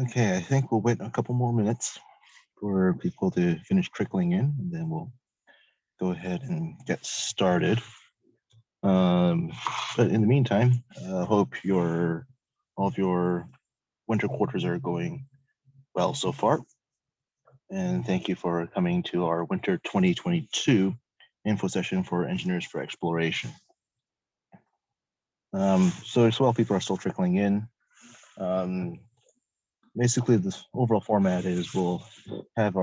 Okay, I think we'll wait a couple more minutes for people to finish trickling in, and then we'll go ahead and get started. But in the meantime, I hope all of your winter quarters are going well so far. And thank you for coming to our winter 2022 info session for Engineers for Exploration. So as well, people are still trickling in. Basically, this overall format is we'll have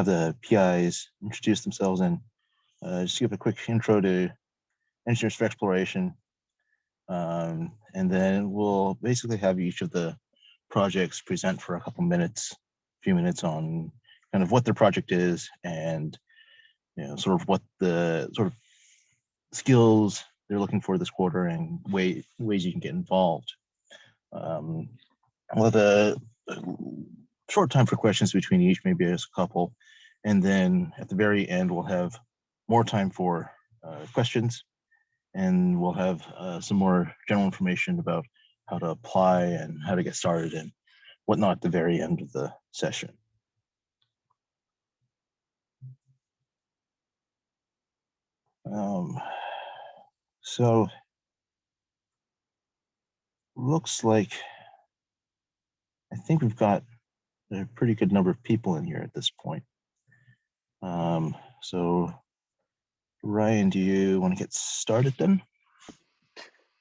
the PIs introduce themselves and just give a quick intro to Engineers for Exploration. And then we'll basically have each of the projects present for a few minutes on kind of what their project is and sort of what the sort of skills they're looking for this quarter and ways you can get involved. We'll have a short time for questions between each, maybe just a couple. And then at the very end, we'll have more time for questions. And we'll have some more general information about how to apply and how to get started and whatnot at the very end of the session. So looks like I think we've got a pretty good number of people in here at this point. So Ryan, do you want to get started then?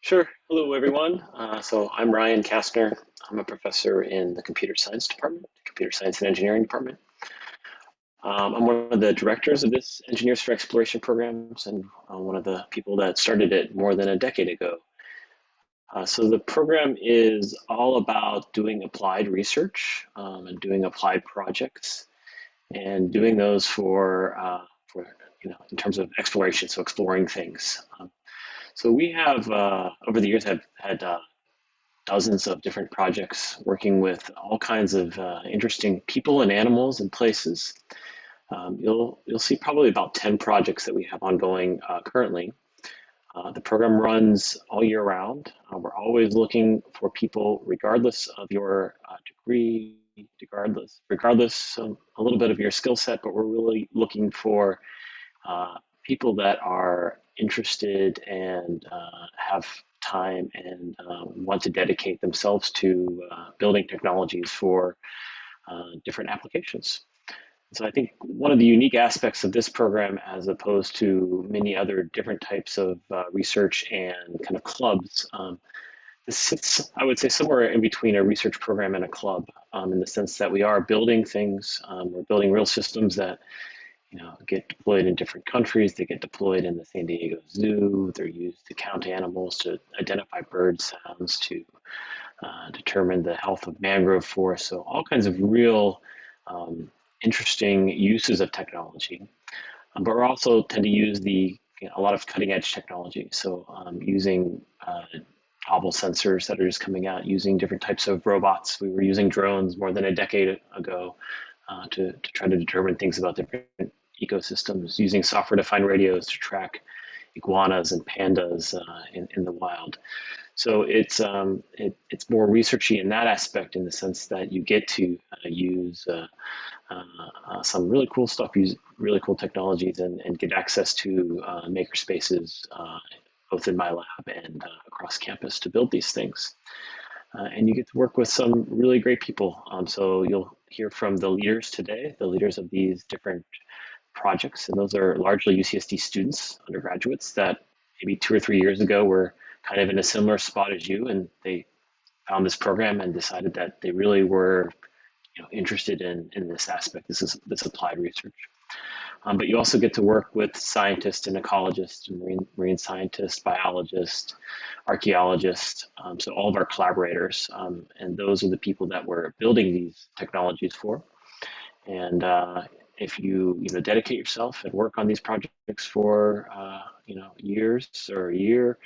Sure. Hello, everyone. So I'm Ryan Kastner. I'm a professor in the Computer Science Department, Computer Science and Engineering Department. I'm one of the directors of this Engineers for Exploration programs and one of the people that started it more than a decade ago. So the program is all about doing applied research and doing applied projects and doing those for in terms of exploration, so exploring things. So we have, over the years, have had dozens of different projects working with all kinds of interesting people and animals and places. You'll see probably about 10 projects that we have ongoing currently. The program runs all year round. We're always looking for people, regardless of your degree, regardless of a little bit of your skill set, but we're really looking for people that are interested and have time and want to dedicate themselves to building technologies for different applications. So I think one of the unique aspects of this program, as opposed to many other different types of research and kind of clubs, this sits, I would say, somewhere in between a research program and a club, in the sense that we are building things. We're building real systems that get deployed in different countries. They get deployed in the San Diego Zoo. They're used to count animals, to identify bird sounds, to determine the health of mangrove forests. So all kinds of real interesting uses of technology. But we also tend to use a lot of cutting edge technology. So using novel sensors that are just coming out, using different types of robots. We were using drones more than a decade ago to try to determine things about different ecosystems, using software-defined radios to track iguanas and pandas in the wild. So it's more researchy in that aspect, in the sense that you get to use some really cool stuff, use really cool technologies, and get access to maker spaces both in my lab and across campus to build these things. And you get to work with some really great people. So you'll hear from the leaders today, the leaders of these different projects, and those are largely UCSD students, undergraduates, that maybe 2 or 3 years ago were kind of in a similar spot as you, and they found this program and decided that they really were interested in this aspect, this applied research. But you also get to work with scientists and ecologists, marine scientists, biologists, archaeologists, so all of our collaborators, and those are the people that we're building these technologies for. And if you dedicate yourself and work on these projects for years or a year,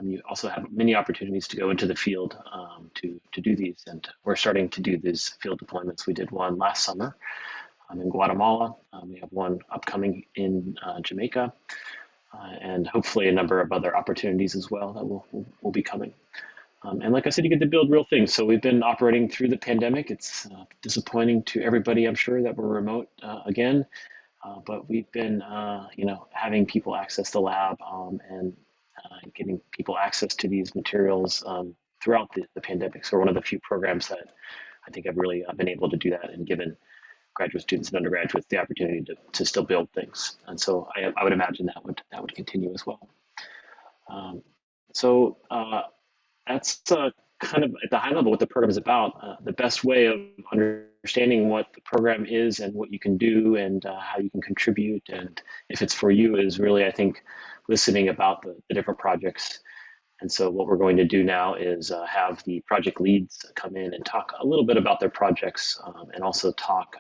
you also have many opportunities to go into the field to do these. And we're starting to do these field deployments. We did one last summer in Guatemala. We have one upcoming in Jamaica, and hopefully a number of other opportunities as well that will be coming. And like I said, you get to build real things. So we've been operating through the pandemic. It's disappointing to everybody, I'm sure, that we're remote again. But we've been, having people access the lab and getting people access to these materials throughout the pandemic. So we're one of the few programs that I think have really been able to do that and given graduate students and undergraduates the opportunity to still build things. And so I would imagine that would continue as well. Um, so that's kind of at the high level what the program is about. The best way of understanding what the program is and what you can do and how you can contribute and if it's for you is really, I think, listening about the different projects. And so what we're going to do now is have the project leads come in and talk a little bit about their projects and also talk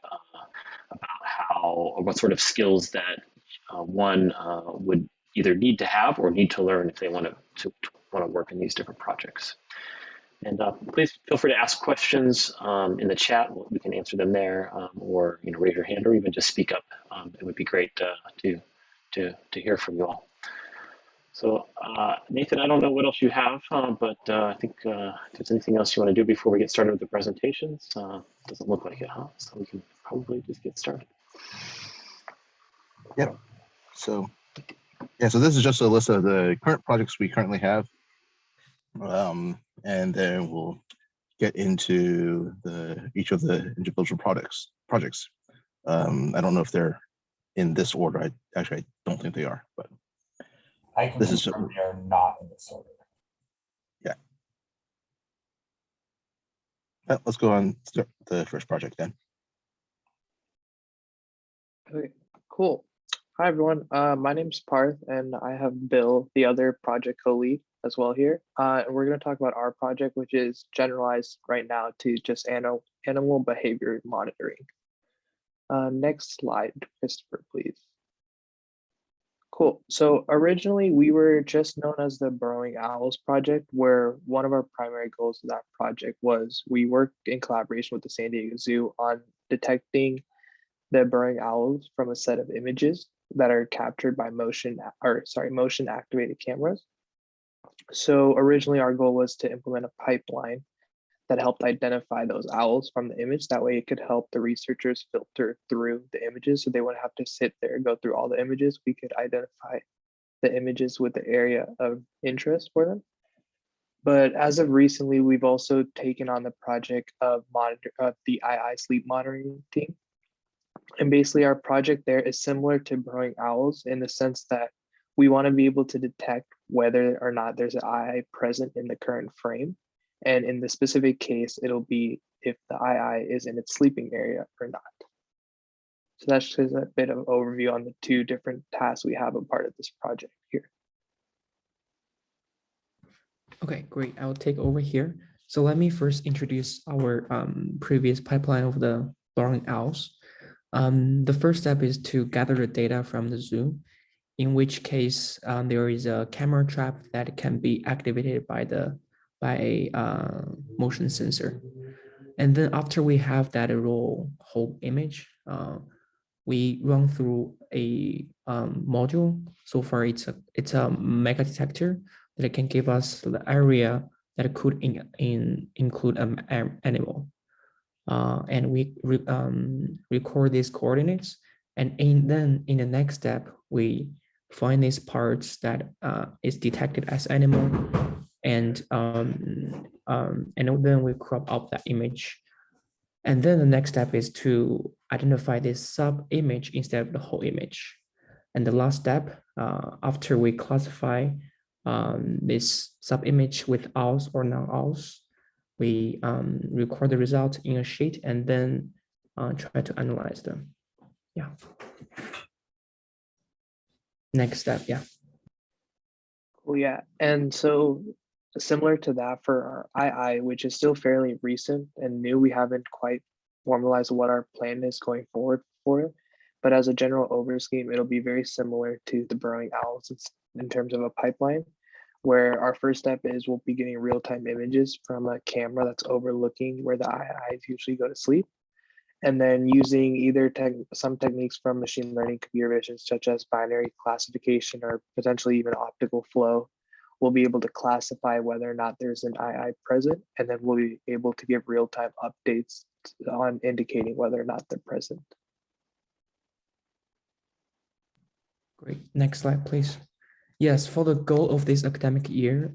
about how or what sort of skills that one would either need to have or need to learn if they want to work in these different projects. And please feel free to ask questions in the chat. We can answer them there, or raise your hand, or even just speak up. It would be great to hear from you all. So Nathan, I don't know what else you have, but I think if there's anything else you want to do before we get started with the presentations, doesn't look like it, huh? So we can probably just get started. Yep. So yeah, so this is just a list of the current projects we currently have. And then we'll get into each of the individual projects. I don't know if they're in this order. I don't think they are, but I can confirm they are not in this order. Yeah. Let's go on start the first project then. Okay, cool. Hi everyone. My name's Parth, and I have Bill, the other project co-lead, as well here. And we're going to talk about our project, which is generalized right now to just animal behavior monitoring. Next slide, Christopher, please. Cool. So originally we were just known as the Burrowing Owls project, where one of our primary goals of that project was we worked in collaboration with the San Diego Zoo on detecting the burrowing owls from a set of images that are captured by motion activated cameras. So originally our goal was to implement a pipeline that helped identify those owls from the image. That way it could help the researchers filter through the images so they wouldn't have to sit there and go through all the images. We could identify the images with the area of interest for them. But as of recently, we've also taken on the project of the II sleep monitoring team. And basically our project there is similar to burrowing owls in the sense that we want to be able to detect whether or not there's an II present in the current frame. And in the specific case, it'll be if the II is in its sleeping area or not. So that's just a bit of overview on the two different tasks we have a part of this project here. Okay, great. I will take over here. So let me first introduce our previous pipeline of the burrowing owls. The first step is to gather the data from the zoo, in which case there is a camera trap that can be activated by a motion sensor. And then after we have that whole image, we run through a module. So far, it's a mega detector that can give us the area that could include an animal. And we record these coordinates, and then in the next step, we find these parts that is detected as animal, and then we crop out that image. And then the next step is to identify this sub-image instead of the whole image. And the last step, after we classify this sub-image with owls or non-owls, we record the result in a sheet and then try to analyze them. Yeah. Next step, yeah. Cool, yeah. And so similar to that for our II, which is still fairly recent and new, we haven't quite formalized what our plan is going forward for it. But as a general overscheme, it'll be very similar to the burrowing owls in terms of a pipeline, where our first step is we'll be getting real-time images from a camera that's overlooking where the IIs usually go to sleep. And then using either some techniques from machine learning, computer vision, such as binary classification or potentially even optical flow, we'll be able to classify whether or not there's an II present, and then we'll be able to give real-time updates on indicating whether or not they're present. Great. Next slide, please. Yes, for the goal of this academic year,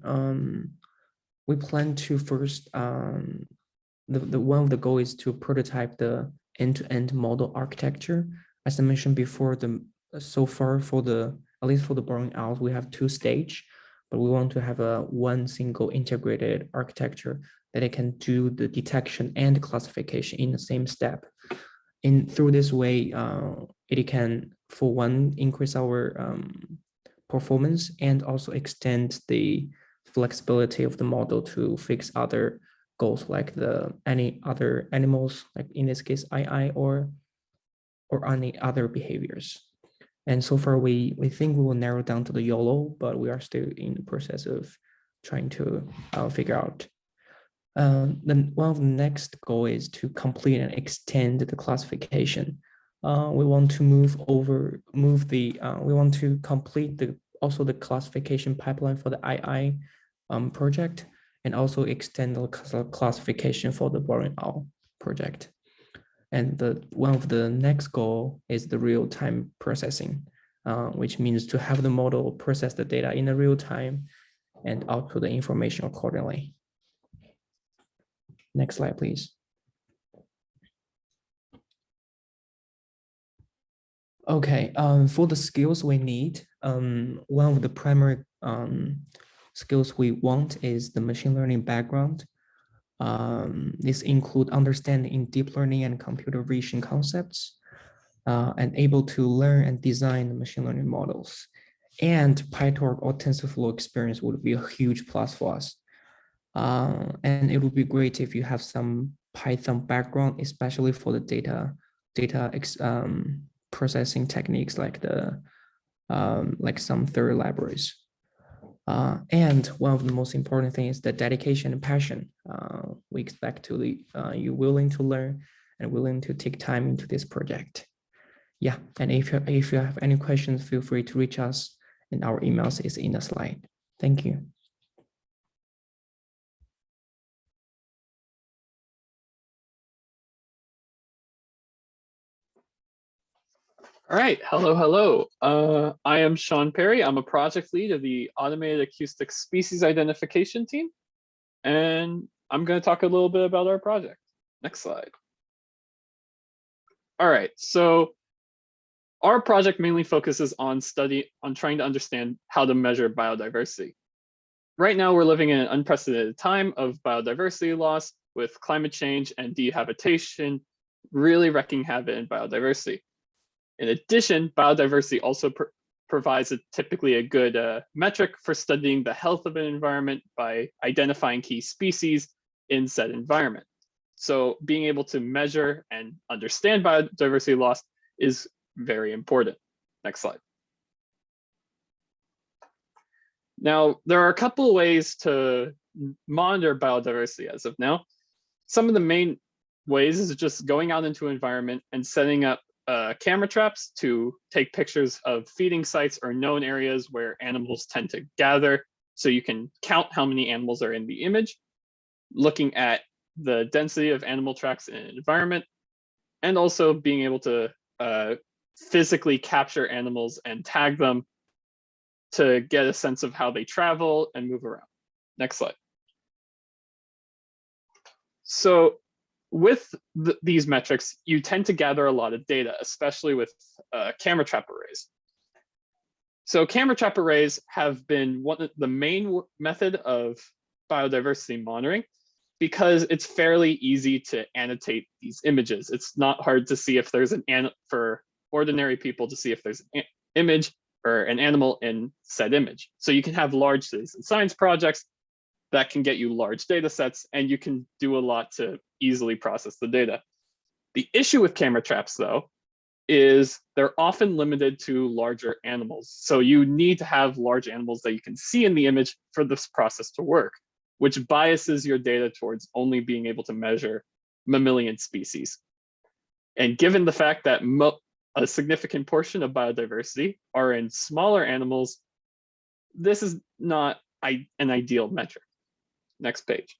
we plan to first, the one of the goal is to prototype the end-to-end model architecture. As I mentioned before, so far for at least for the burrowing owls, we have 2 stages, but we want to have one single integrated architecture that it can do the detection and classification in the same step. Through this way, it can, for one, increase our performance and also extend the flexibility of the model to fix other goals like any other animals, like in this case, II or any other behaviors. And so far, we think we will narrow down to the YOLO, but we are still in the process of trying to figure out. Then one of the next goal is to complete and extend the classification. We want to we want to complete also the classification pipeline for the II project, and also extend the classification for the burrowing owl project. And one of the next goal is the real-time processing, which means to have the model process the data in the real time and output the information accordingly. Next slide, please. Okay, for the skills we need, one of the primary skills we want is the machine learning background. This include understanding in deep learning and computer vision concepts, and able to learn and design the machine learning models. And PyTorch or TensorFlow experience would be a huge plus for us. And it would be great if you have some Python background, especially for the data processing techniques like some theory libraries. And one of the most important things is the dedication and passion. We expect you willing to learn and willing to take time into this project. Yeah, and if you have any questions, feel free to reach us, and our emails is in the slide. Thank you. All right, hello. I am Sean Perry. I'm a project lead of the Automated Acoustic Species Identification team, and I'm going to talk a little bit about our project. Next slide. All right, so our project mainly focuses on trying to understand how to measure biodiversity. Right now, we're living in an unprecedented time of biodiversity loss, with climate change and dehabitation really wreaking havoc in biodiversity. In addition, biodiversity also provides typically a good metric for studying the health of an environment by identifying key species in said environment. So being able to measure and understand biodiversity loss is very important. Next slide. Now, there are a couple of ways to monitor biodiversity as of now. Some of the main ways is just going out into an environment and setting up camera traps to take pictures of feeding sites or known areas where animals tend to gather, so you can count how many animals are in the image, looking at the density of animal tracks in an environment, and also being able to physically capture animals and tag them to get a sense of how they travel and move around. Next slide. So with these metrics, you tend to gather a lot of data, especially with camera trap arrays. So camera trap arrays have been the main method of biodiversity monitoring because it's fairly easy to annotate these images. It's not hard to see if there's for ordinary people to see if there's an image or an animal in said image. So you can have large citizen science projects that can get you large data sets, and you can do a lot to easily process the data. The issue with camera traps, though, is they're often limited to larger animals. So you need to have large animals that you can see in the image for this process to work, which biases your data towards only being able to measure mammalian species. And given the fact that a significant portion of biodiversity are in smaller animals, this is not an ideal metric. Next page.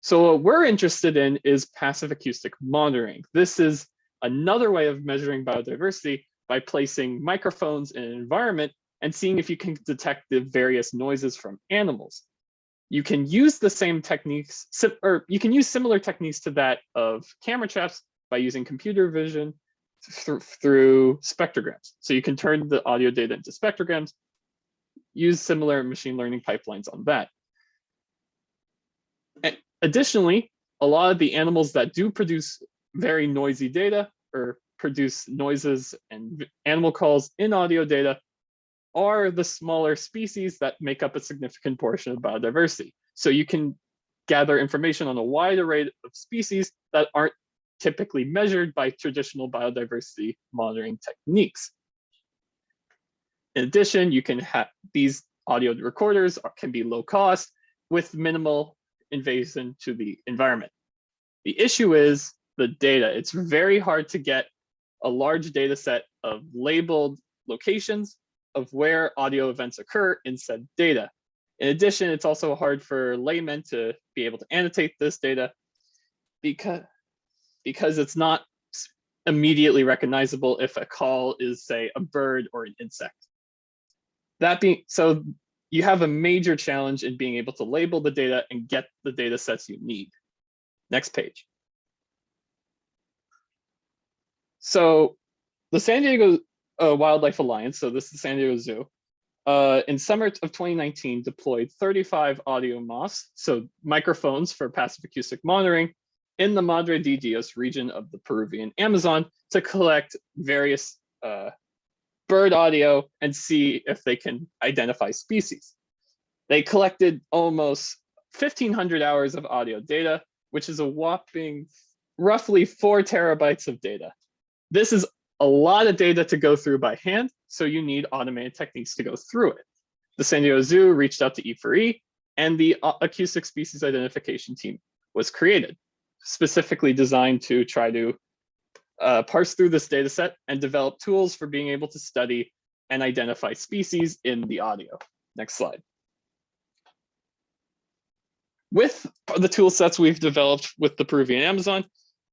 So what we're interested in is passive acoustic monitoring. This is another way of measuring biodiversity by placing microphones in an environment and seeing if you can detect the various noises from animals. You can use the same techniques, or you can use similar techniques to that of camera traps by using computer vision through spectrograms. So you can turn the audio data into spectrograms, use similar machine learning pipelines on that. And additionally, a lot of the animals that do produce very noisy data or produce noises and animal calls in audio data are the smaller species that make up a significant portion of biodiversity. So you can gather information on a wide array of species that aren't typically measured by traditional biodiversity monitoring techniques. In addition, you can have these audio recorders can be low cost with minimal invasion to the environment. The issue is the data. It's very hard to get a large data set of labeled locations of where audio events occur in said data. In addition, it's also hard for laymen to be able to annotate this data because it's not immediately recognizable if a call is, say, a bird or an insect. So you have a major challenge in being able to label the data and get the data sets you need. Next page. So the San Diego Wildlife Alliance, so this is San Diego Zoo, in summer of 2019 deployed 35 audio moths, so microphones for passive acoustic monitoring, in the Madre de Dios region of the Peruvian Amazon to collect various bird audio and see if they can identify species. They collected almost 1,500 hours of audio data, which is a whopping roughly 4 terabytes of data. This is a lot of data to go through by hand, so you need automated techniques to go through it. The San Diego Zoo reached out to E4E, and the Acoustic Species Identification team was created, specifically designed to try to parse through this data set and develop tools for being able to study and identify species in the audio. Next slide. With the tool sets we've developed with the Peruvian Amazon,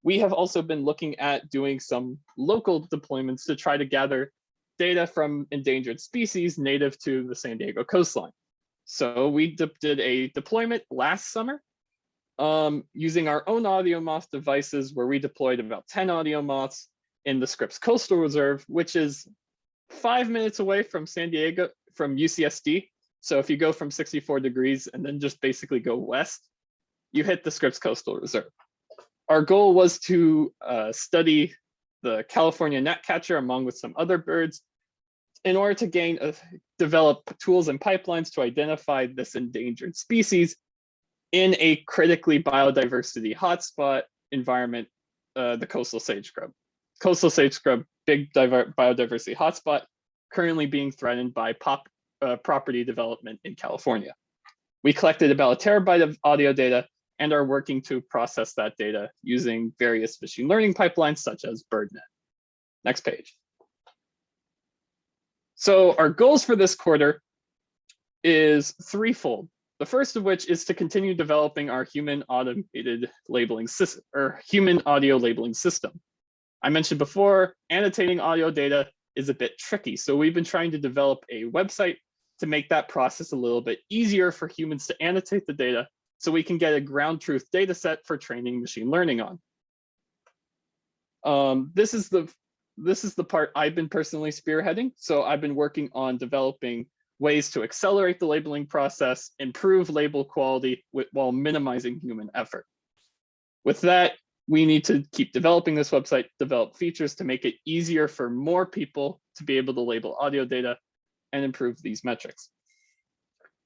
we have also been looking at doing some local deployments to try to gather data from endangered species native to the San Diego coastline. So we did a deployment last summer using our own audio moth devices, where we deployed about 10 audio moths in the Scripps Coastal Reserve, which is 5 minutes away from San Diego, from UCSD. So if you go from 64 degrees and then just basically go west, you hit the Scripps Coastal Reserve. Our goal was to study the California gnatcatcher along with some other birds in order to develop tools and pipelines to identify this endangered species in a critically biodiversity hotspot environment, the coastal sage scrub. Coastal sage scrub, big biodiversity hotspot, currently being threatened by property development in California. We collected about 1 terabyte of audio data and are working to process that data using various machine learning pipelines such as BirdNet. Next page. So our goals for this quarter is threefold. The first of which is to continue developing our human automated labeling system, or human audio labeling system. I mentioned before, annotating audio data is a bit tricky. So we've been trying to develop a website to make that process a little bit easier for humans to annotate the data, so we can get a ground truth data set for training machine learning on. This is the part I've been personally spearheading. So I've been working on developing ways to accelerate the labeling process, improve label quality while minimizing human effort. With that, we need to keep developing this website, develop features to make it easier for more people to be able to label audio data and improve these metrics.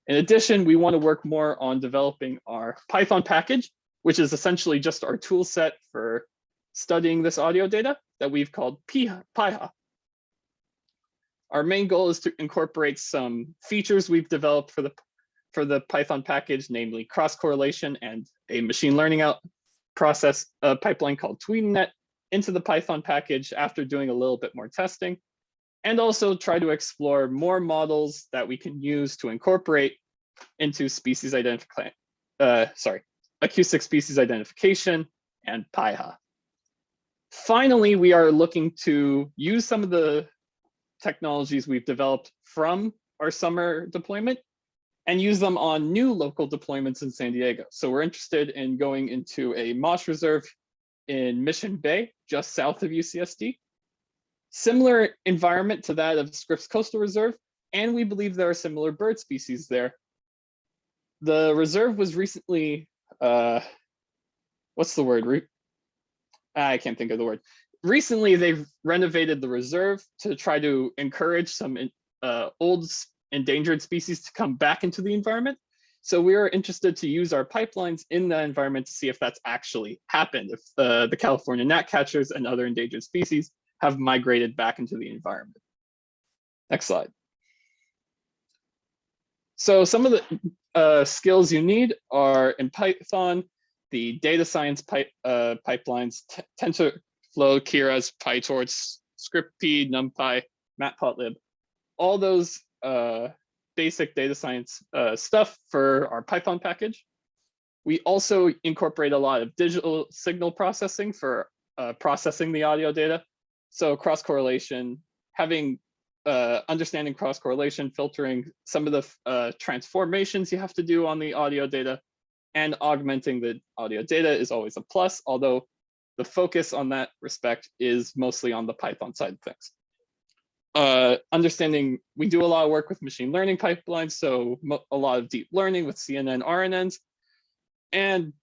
In addition, we want to work more on developing our Python package, which is essentially just our tool set for studying this audio data that we've called PyHa. Our main goal is to incorporate some features we've developed for the Python package, namely cross correlation and a machine learning process pipeline called TweetingNet into the Python package after doing a little bit more testing. and also try to explore more models that we can use to incorporate into species identification, acoustic species identification and PIHA. Finally, we are looking to use some of the technologies we've developed from our summer deployment and use them on new local deployments in San Diego. So we're interested in going into a moss reserve in Mission Bay, just south of UCSD. Similar environment to that of Scripps Coastal Reserve, and we believe there are similar bird species there. The reserve was recently, what's the word? I can't think of the word. Recently, they've renovated the reserve to try to encourage some old endangered species to come back into the environment. So we are interested to use our pipelines in that environment to see if that's actually happened, if the California gnatcatchers and other endangered species have migrated back into the environment. Next slide. So some of the skills you need are in Python, the data science pipelines, TensorFlow, Keras, PyTorch, ScriptP, NumPy, Matplotlib, all those basic data science stuff for our Python package. We also incorporate a lot of digital signal processing for processing the audio data. So cross-correlation, having understanding cross-correlation, filtering some of the transformations you have to do on the audio data, and augmenting the audio data is always a plus, although the focus on that respect is mostly on the Python side of things. Understanding, we do a lot of work with machine learning pipelines, so a lot of deep learning with CNN, RNNs, and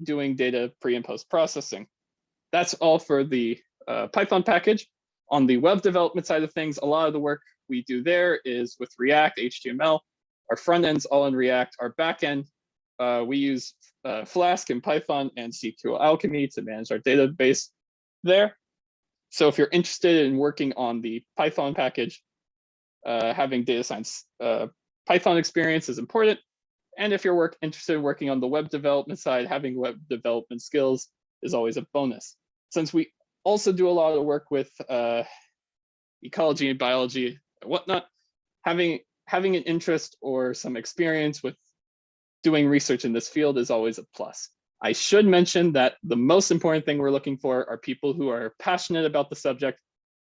doing data pre and post processing. That's all for the Python package. On the web development side of things, a lot of the work we do there is with React, HTML. Our front end's all in React. Our back end, we use Flask and Python and SQL Alchemy to manage our database there. So if you're interested in working on the Python package, having data science Python experience is important. And if you're interested in working on the web development side, having web development skills is always a bonus. Since we also do a lot of work with ecology and biology and whatnot, having an interest or some experience with doing research in this field is always a plus. I should mention that the most important thing we're looking for are people who are passionate about the subject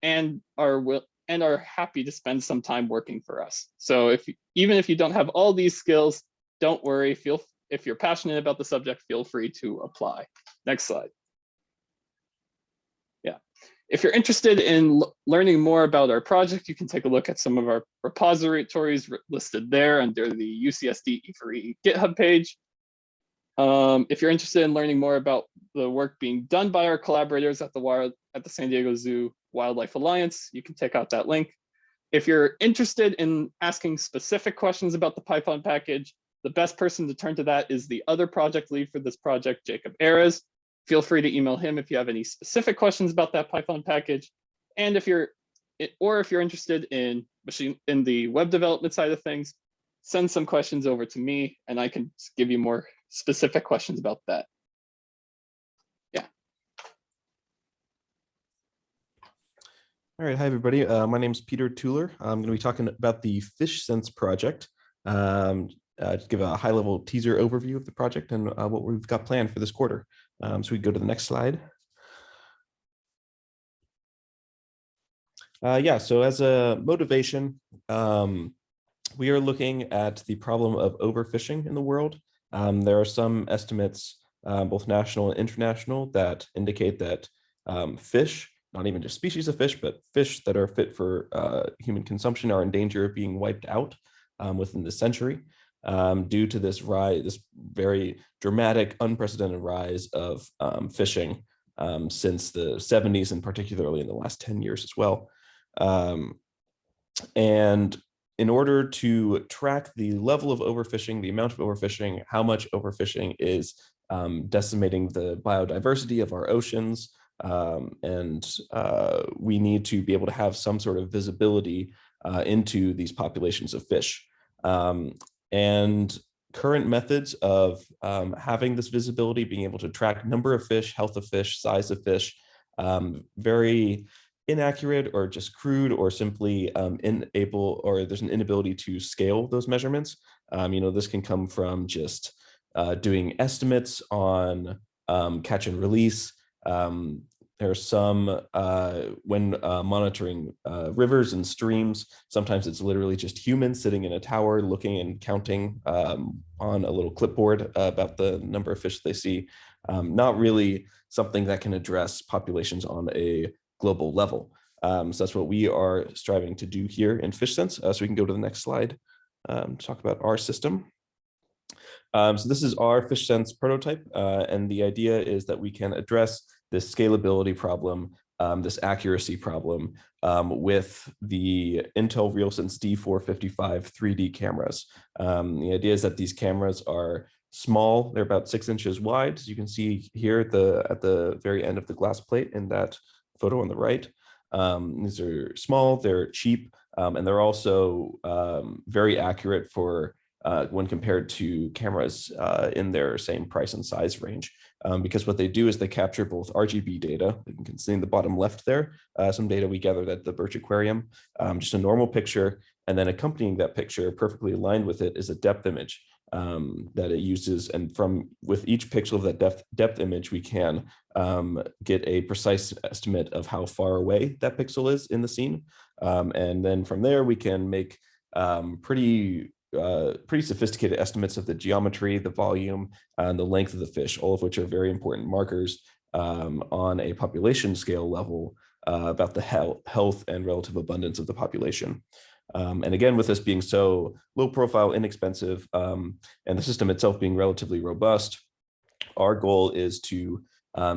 and are happy to spend some time working for us. So even if you don't have all these skills, don't worry. If you're passionate about the subject, feel free to apply. Next slide. Yeah. If you're interested in learning more about our project, you can take a look at some of our repositories listed there under the UCSD E4E GitHub page. If you're interested in learning more about the work being done by our collaborators at the San Diego Zoo Wildlife Alliance, you can check out that link. If you're interested in asking specific questions about the Python package, the best person to turn to that is the other project lead for this project, Jacob Ares. Feel free to email him if you have any specific questions about that Python package. And if you're interested in the web development side of things, send some questions over to me and I can give you more specific questions about that. Yeah. All right, hi everybody. My name is Peter Tueller. I'm going to be talking about the FishSense project. To give a high-level teaser overview of the project and what we've got planned for this quarter. So we go to the next slide. Yeah, so as a motivation, we are looking at the problem of overfishing in the world. There are some estimates, both national and international, that indicate that fish, not even just species of fish, but fish that are fit for human consumption are in danger of being wiped out within the century. Due to this very dramatic, unprecedented rise of fishing since the 70s and particularly in the last 10 years as well. And in order to track the level of overfishing, the amount of overfishing, how much overfishing is decimating the biodiversity of our oceans, and we need to be able to have some sort of visibility into these populations of fish. And current methods of having this visibility, being able to track number of fish, health of fish, size of fish, vary inaccurate or just crude or simply unable, or there's an inability to scale those measurements. This can come from just doing estimates on catch and release. There are some, when monitoring rivers and streams, sometimes it's literally just humans sitting in a tower looking and counting on a little clipboard about the number of fish they see. Not really something that can address populations on a global level. So that's what we are striving to do here in FishSense. So we can go to the next slide to talk about our system. So this is our FishSense prototype, and the idea is that we can address this scalability problem, this accuracy problem with the Intel RealSense D455 3D cameras. The idea is that these cameras are small; they're about 6 inches wide, as you can see here at the very end of the glass plate in that photo on the right. These are small, they're cheap, and they're also very accurate for when compared to cameras in their same price and size range. Because what they do is they capture both RGB data, you can see in the bottom left there, some data we gathered at the Birch Aquarium, just a normal picture, and then accompanying that picture, perfectly aligned with it, is a depth image that it uses. And with each pixel of that depth image, we can get a precise estimate of how far away that pixel is in the scene. And then from there, we can make pretty sophisticated estimates of the geometry, the volume, and the length of the fish, all of which are very important markers on a population scale level about the health and relative abundance of the population. And again, with this being so low profile, inexpensive, and the system itself being relatively robust, our goal is to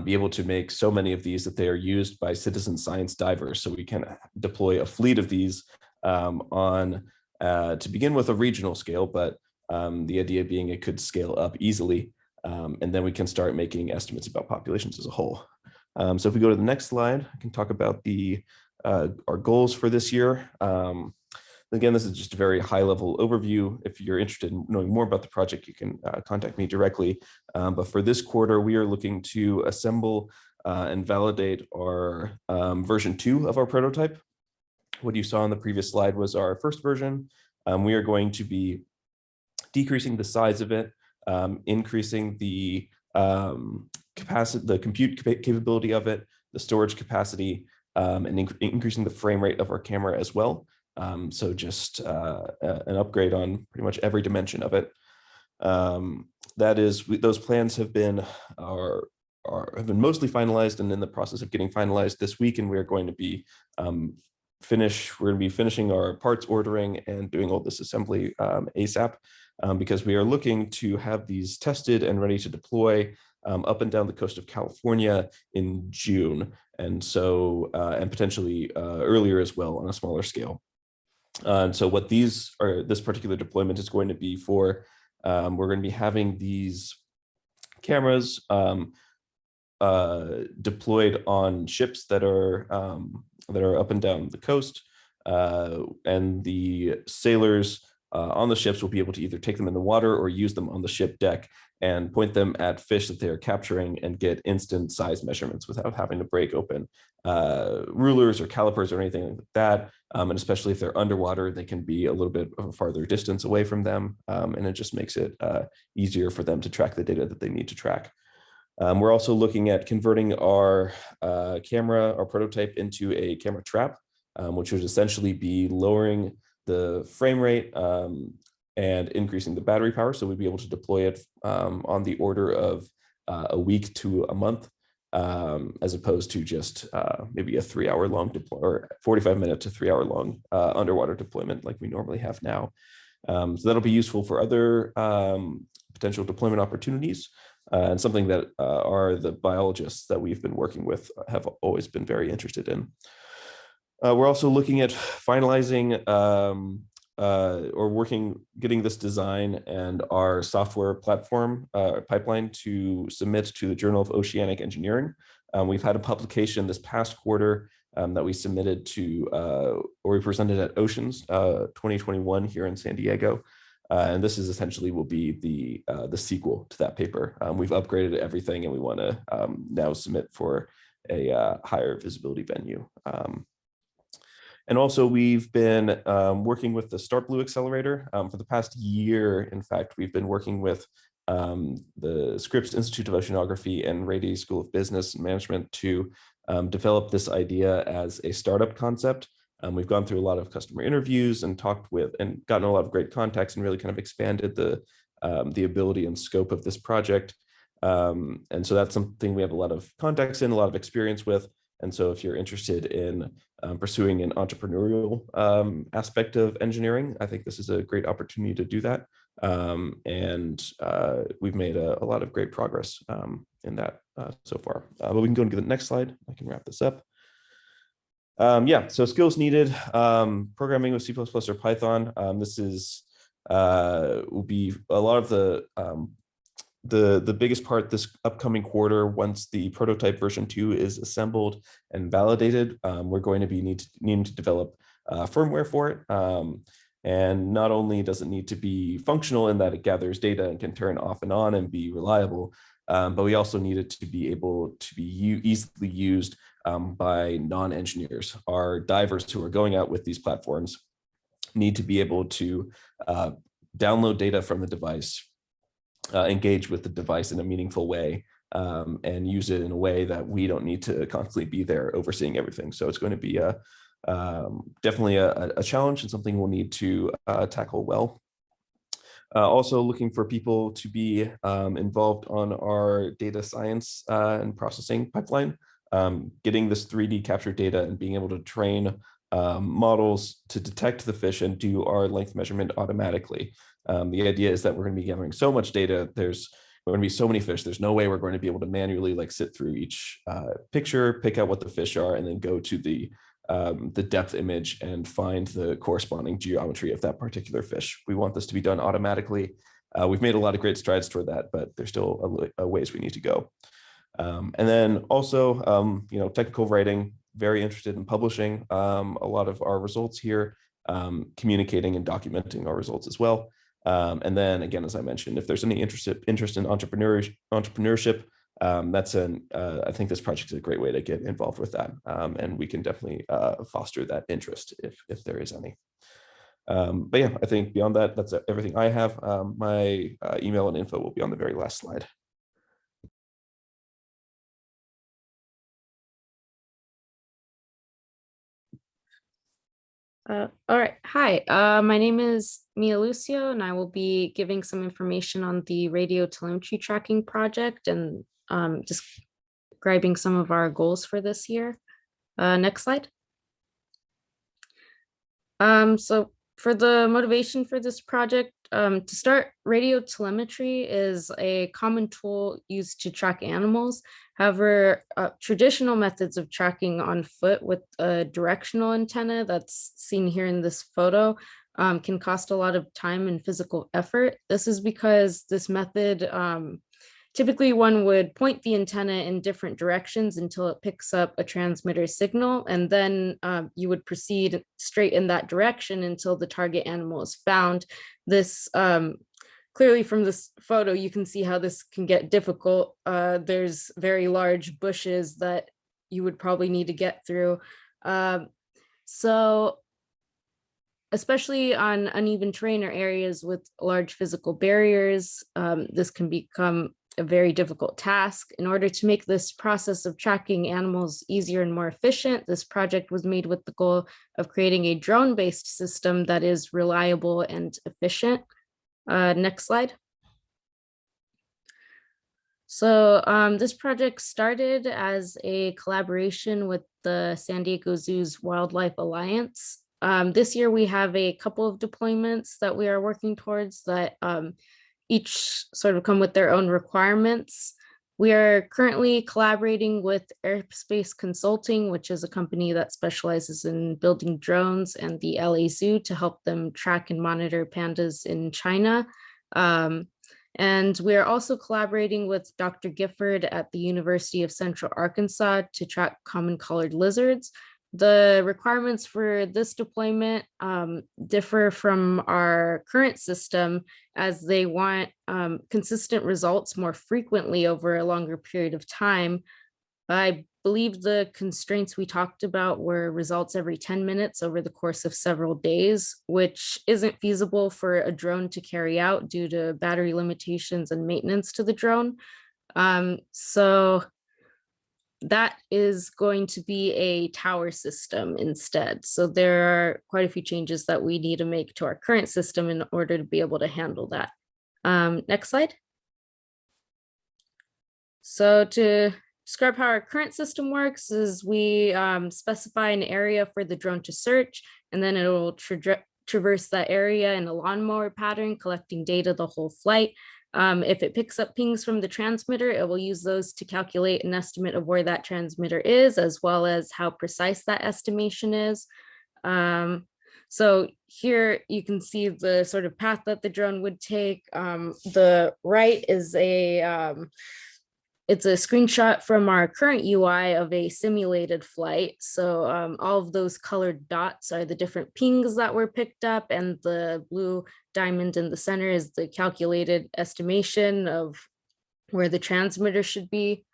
be able to make so many of these that they are used by citizen science divers. So we can deploy a fleet of these to begin with a regional scale, but the idea being it could scale up easily. And then we can start making estimates about populations as a whole. So if we go to the next slide, I can talk about our goals for this year. Again, this is just a very high-level overview. If you're interested in knowing more about the project, you can contact me directly. But for this quarter, we are looking to assemble and validate our version 2 of our prototype. What you saw on the previous slide was our first version. We are going to be decreasing the size of it, increasing the capacity, the compute capability of it, the storage capacity, and increasing the frame rate of our camera as well. So just an upgrade on pretty much every dimension of it. Those plans have been mostly finalized and in the process of getting finalized this week, and we're going to be finishing our parts ordering and doing all this assembly ASAP, because we are looking to have these tested and ready to deploy up and down the coast of California in June, and so and potentially earlier as well on a smaller scale. And so what this particular deployment is going to be for, we're going to be having these cameras deployed on ships that are up and down the coast, and the sailors on the ships will be able to either take them in the water or use them on the ship deck and point them at fish that they are capturing and get instant size measurements without having to break open rulers or calipers or anything like that. And especially if they're underwater, they can be a little bit of a farther distance away from them, and it just makes it easier for them to track the data that they need to track. We're also looking at converting our prototype into a camera trap, which would essentially be lowering the frame rate and increasing the battery power. So we'd be able to deploy it on the order of a week to a month, as opposed to just maybe a 3-hour long deploy or 45-minute to 3-hour long underwater deployment like we normally have now. So that'll be useful for other potential deployment opportunities, and something that the biologists that we've been working with have always been very interested in. We're also looking at finalizing getting this design and our software platform pipeline to submit to the Journal of Oceanic Engineering. We've had a publication this past quarter that we submitted to, or we presented at Oceans 2021 here in San Diego. And this is essentially will be the sequel to that paper. We've upgraded everything, and we want to now submit for a higher visibility venue. And also we've been working with the Start Blue Accelerator for the past year. In fact, we've been working with the Scripps Institute of Oceanography and Rady School of Business and Management to develop this idea as a startup concept. We've gone through a lot of customer interviews and talked with and gotten a lot of great contacts and really kind of expanded the ability and scope of this project. And so that's something we have a lot of contacts in, a lot of experience with. And so if you're interested in pursuing an entrepreneurial aspect of engineering, I think this is a great opportunity to do that. And we've made a lot of great progress in that so far. But we can go to the next slide. I can wrap this up. Yeah, so skills needed, programming with C++ or Python. This is will be a lot of the biggest part this upcoming quarter. Once the prototype version 2 is assembled and validated, we're going to be needing to develop firmware for it. And not only does it need to be functional in that it gathers data and can turn off and on and be reliable, but we also need it to be able to be easily used by non-engineers. Our divers who are going out with these platforms need to be able to download data from the device, engage with the device in a meaningful way, and use it in a way that we don't need to constantly be there overseeing everything. So it's going to be definitely a challenge and something we'll need to tackle well. Also looking for people to be involved on our data science and processing pipeline, getting this 3D captured data and being able to train models to detect the fish and do our length measurement automatically. The idea is that we're going to be gathering so much data. There's going to be so many fish. There's no way we're going to be able to manually like sit through each picture, pick out what the fish are, and then go to the depth image and find the corresponding geometry of that particular fish. We want this to be done automatically. We've made a lot of great strides toward that, but there's still a ways we need to go. And then also, technical writing, very interested in publishing a lot of our results here, communicating and documenting our results as well. And then again, as I mentioned, if there's any interest in entrepreneurship, I think this project is a great way to get involved with that. And we can definitely foster that interest if there is any. But yeah, I think beyond that, that's everything I have. My email and info will be on the very last slide. All right. Hi, my name is Mia Lucio, and I will be giving some information on the radio telemetry tracking project and describing some of our goals for this year. Next slide. So for the motivation for this project, to start, radio telemetry is a common tool used to track animals. However, traditional methods of tracking on foot with a directional antenna that's seen here in this photo can cost a lot of time and physical effort. This is because this method, typically one would point the antenna in different directions until it picks up a transmitter signal, and then you would proceed straight in that direction until the target animal is found. This clearly from this photo, you can see how this can get difficult. There's very large bushes that you would probably need to get through. So especially on uneven terrain or areas with large physical barriers, this can become a very difficult task. In order to make this process of tracking animals easier and more efficient, this project was made with the goal of creating a drone-based system that is reliable and efficient. Next slide. So this project started as a collaboration with the San Diego Zoo's Wildlife Alliance. This year we have a couple of deployments that we are working towards that each sort of come with their own requirements. We are currently collaborating with Airspace Consulting, which is a company that specializes in building drones, and the LA Zoo to help them track and monitor pandas in China. And we are also collaborating with Dr. Gifford at the University of Central Arkansas to track common colored lizards. The requirements for this deployment differ from our current system, as they want consistent results more frequently over a longer period of time. I believe the constraints we talked about were results every 10 minutes over the course of several days, which isn't feasible for a drone to carry out due to battery limitations and maintenance to the drone. So that is going to be a tower system instead. So there are quite a few changes that we need to make to our current system in order to be able to handle that. Next slide. So to describe how our current system works is we specify an area for the drone to search, and then it will traverse that area in a lawnmower pattern, collecting data the whole flight. If it picks up pings from the transmitter, it will use those to calculate an estimate of where that transmitter is, as well as how precise that estimation is. So here you can see the sort of path that the drone would take. The right is it's a screenshot from our current UI of a simulated flight. So all of those colored dots are the different pings that were picked up, and the blue diamond in the center is the calculated estimation of where the transmitter should be.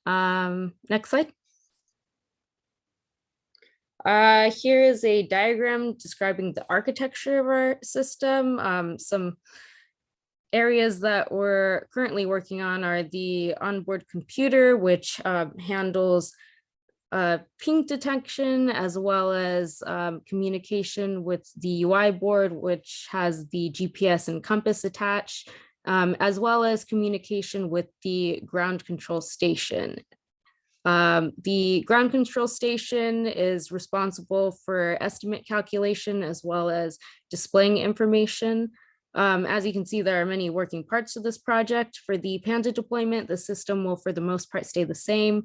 Next slide. Here is a diagram describing the architecture of our system. Some areas that we're currently working on are the onboard computer, which handles ping detection, as well as communication with the UI board, which has the GPS and compass attached, as well as communication with the ground control station. The ground control station is responsible for estimate calculation as well as displaying information. As you can see, there are many working parts to this project. For the Panda deployment, the system will for the most part stay the same.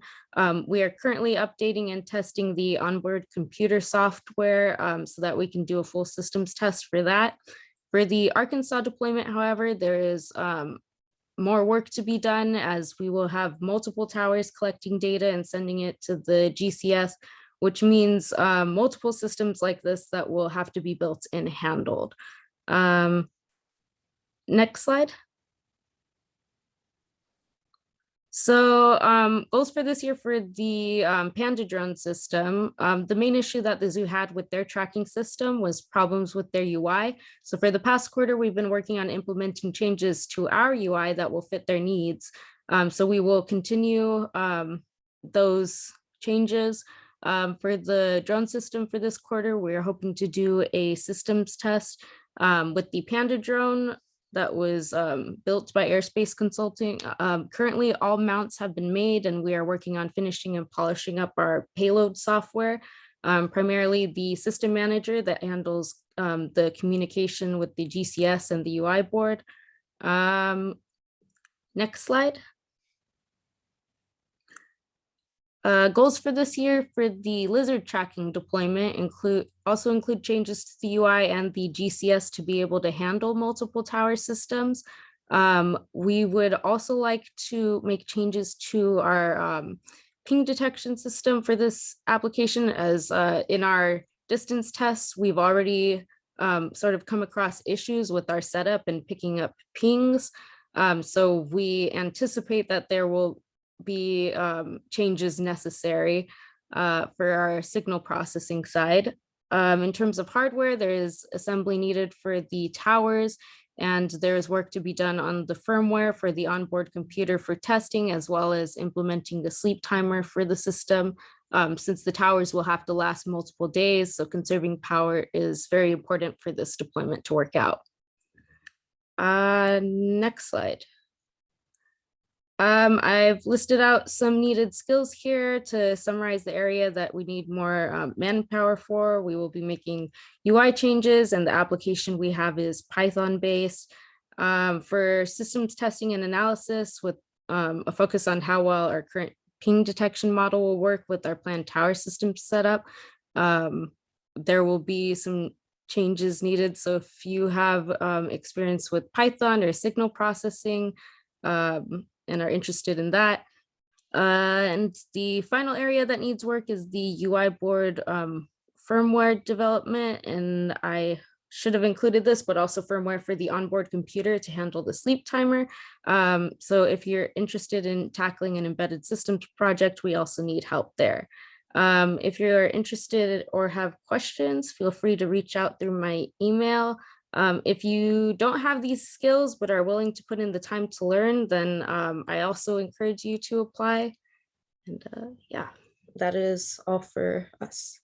We are currently updating and testing the onboard computer software so that we can do a full systems test for that. For the Arkansas deployment, however, there is more work to be done, as we will have multiple towers collecting data and sending it to the GCS, which means multiple systems like this that will have to be built and handled. Next slide. So goals for this year for the Panda drone system, the main issue that the zoo had with their tracking system was problems with their UI. So for the past quarter, we've been working on implementing changes to our UI that will fit their needs. So we will continue those changes. For the drone system for this quarter, we're hoping to do a systems test with the Panda drone that was built by Airspace Consulting. Currently, all mounts have been made, and we are working on finishing and polishing up our payload software, primarily the system manager that handles the communication with the GCS and the UI board. Next slide. Goals for this year for the lizard tracking deployment also include changes to the UI and the GCS to be able to handle multiple tower systems. We would also like to make changes to our ping detection system for this application, as in our distance tests, we've already sort of come across issues with our setup and picking up pings. So we anticipate that there will be changes necessary for our signal processing side. In terms of hardware, there is assembly needed for the towers, and there is work to be done on the firmware for the onboard computer for testing, as well as implementing the sleep timer for the system, since the towers will have to last multiple days. So conserving power is very important for this deployment to work out. Next slide. I've listed out some needed skills here to summarize the area that we need more manpower for. We will be making UI changes, and the application we have is Python based. For systems testing and analysis, with a focus on how well our current ping detection model will work with our planned tower system setup. There will be some changes needed. So if you have experience with Python or signal processing, and are interested in that. And the final area that needs work is the UI board firmware development. And I should have included this, but also firmware for the onboard computer to handle the sleep timer. So if you're interested in tackling an embedded systems project, we also need help there. If you're interested or have questions, feel free to reach out through my email. If you don't have these skills but are willing to put in the time to learn, then I also encourage you to apply. And yeah, that is all for us.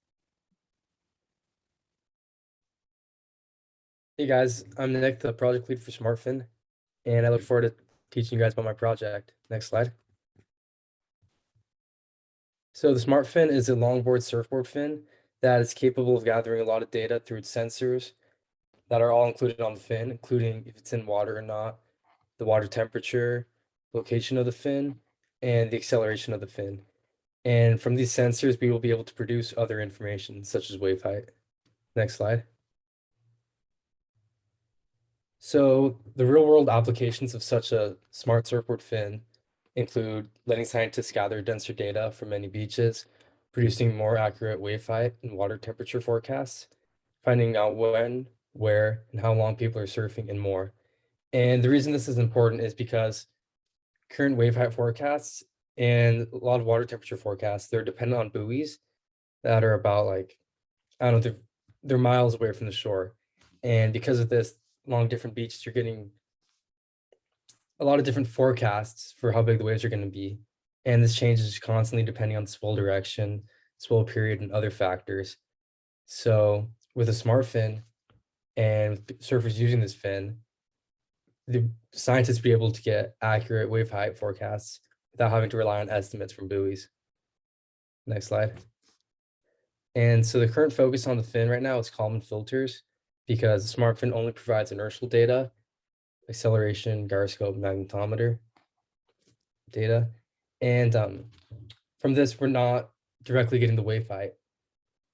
Hey guys, I'm Nick, the project lead for Smartfin, and I look forward to teaching you guys about my project. Next slide. So the Smartfin is a longboard surfboard fin that is capable of gathering a lot of data through its sensors that are all included on the fin, including if it's in water or not, the water temperature, location of the fin, and the acceleration of the fin. And from these sensors, we will be able to produce other information such as wave height. Next slide. So the real world applications of such a smart surfboard fin include letting scientists gather denser data from many beaches, producing more accurate wave height and water temperature forecasts, finding out when, where, and how long people are surfing, and more. And the reason this is important is because current wave height forecasts and a lot of water temperature forecasts, they're dependent on buoys that are about like, I don't know, they're miles away from the shore. And because of this, along different beaches, you're getting a lot of different forecasts for how big the waves are going to be. And this changes constantly depending on swell direction, swell period, and other factors. So with a smart fin and surfers using this fin, the scientists be able to get accurate wave height forecasts without having to rely on estimates from buoys. Next slide. And so the current focus on the fin right now is Kalman filters, because the smart fin only provides inertial data, acceleration, gyroscope, magnetometer data. And from this, we're not directly getting the wave height.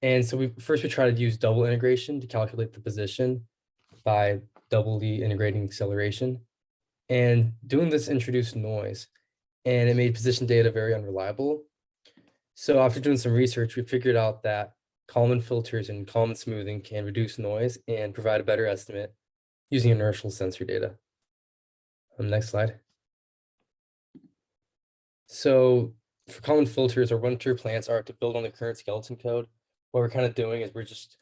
And so we try to use double integration to calculate the position by doubly integrating acceleration. And doing this introduced noise, and it made position data very unreliable. So after doing some research, we figured out that Kalman filters and Kalman smoothing can reduce noise and provide a better estimate using inertial sensor data. Next slide. So for Kalman filters, our winter plans are to build on the current skeleton code. What we're kind of doing is we're just,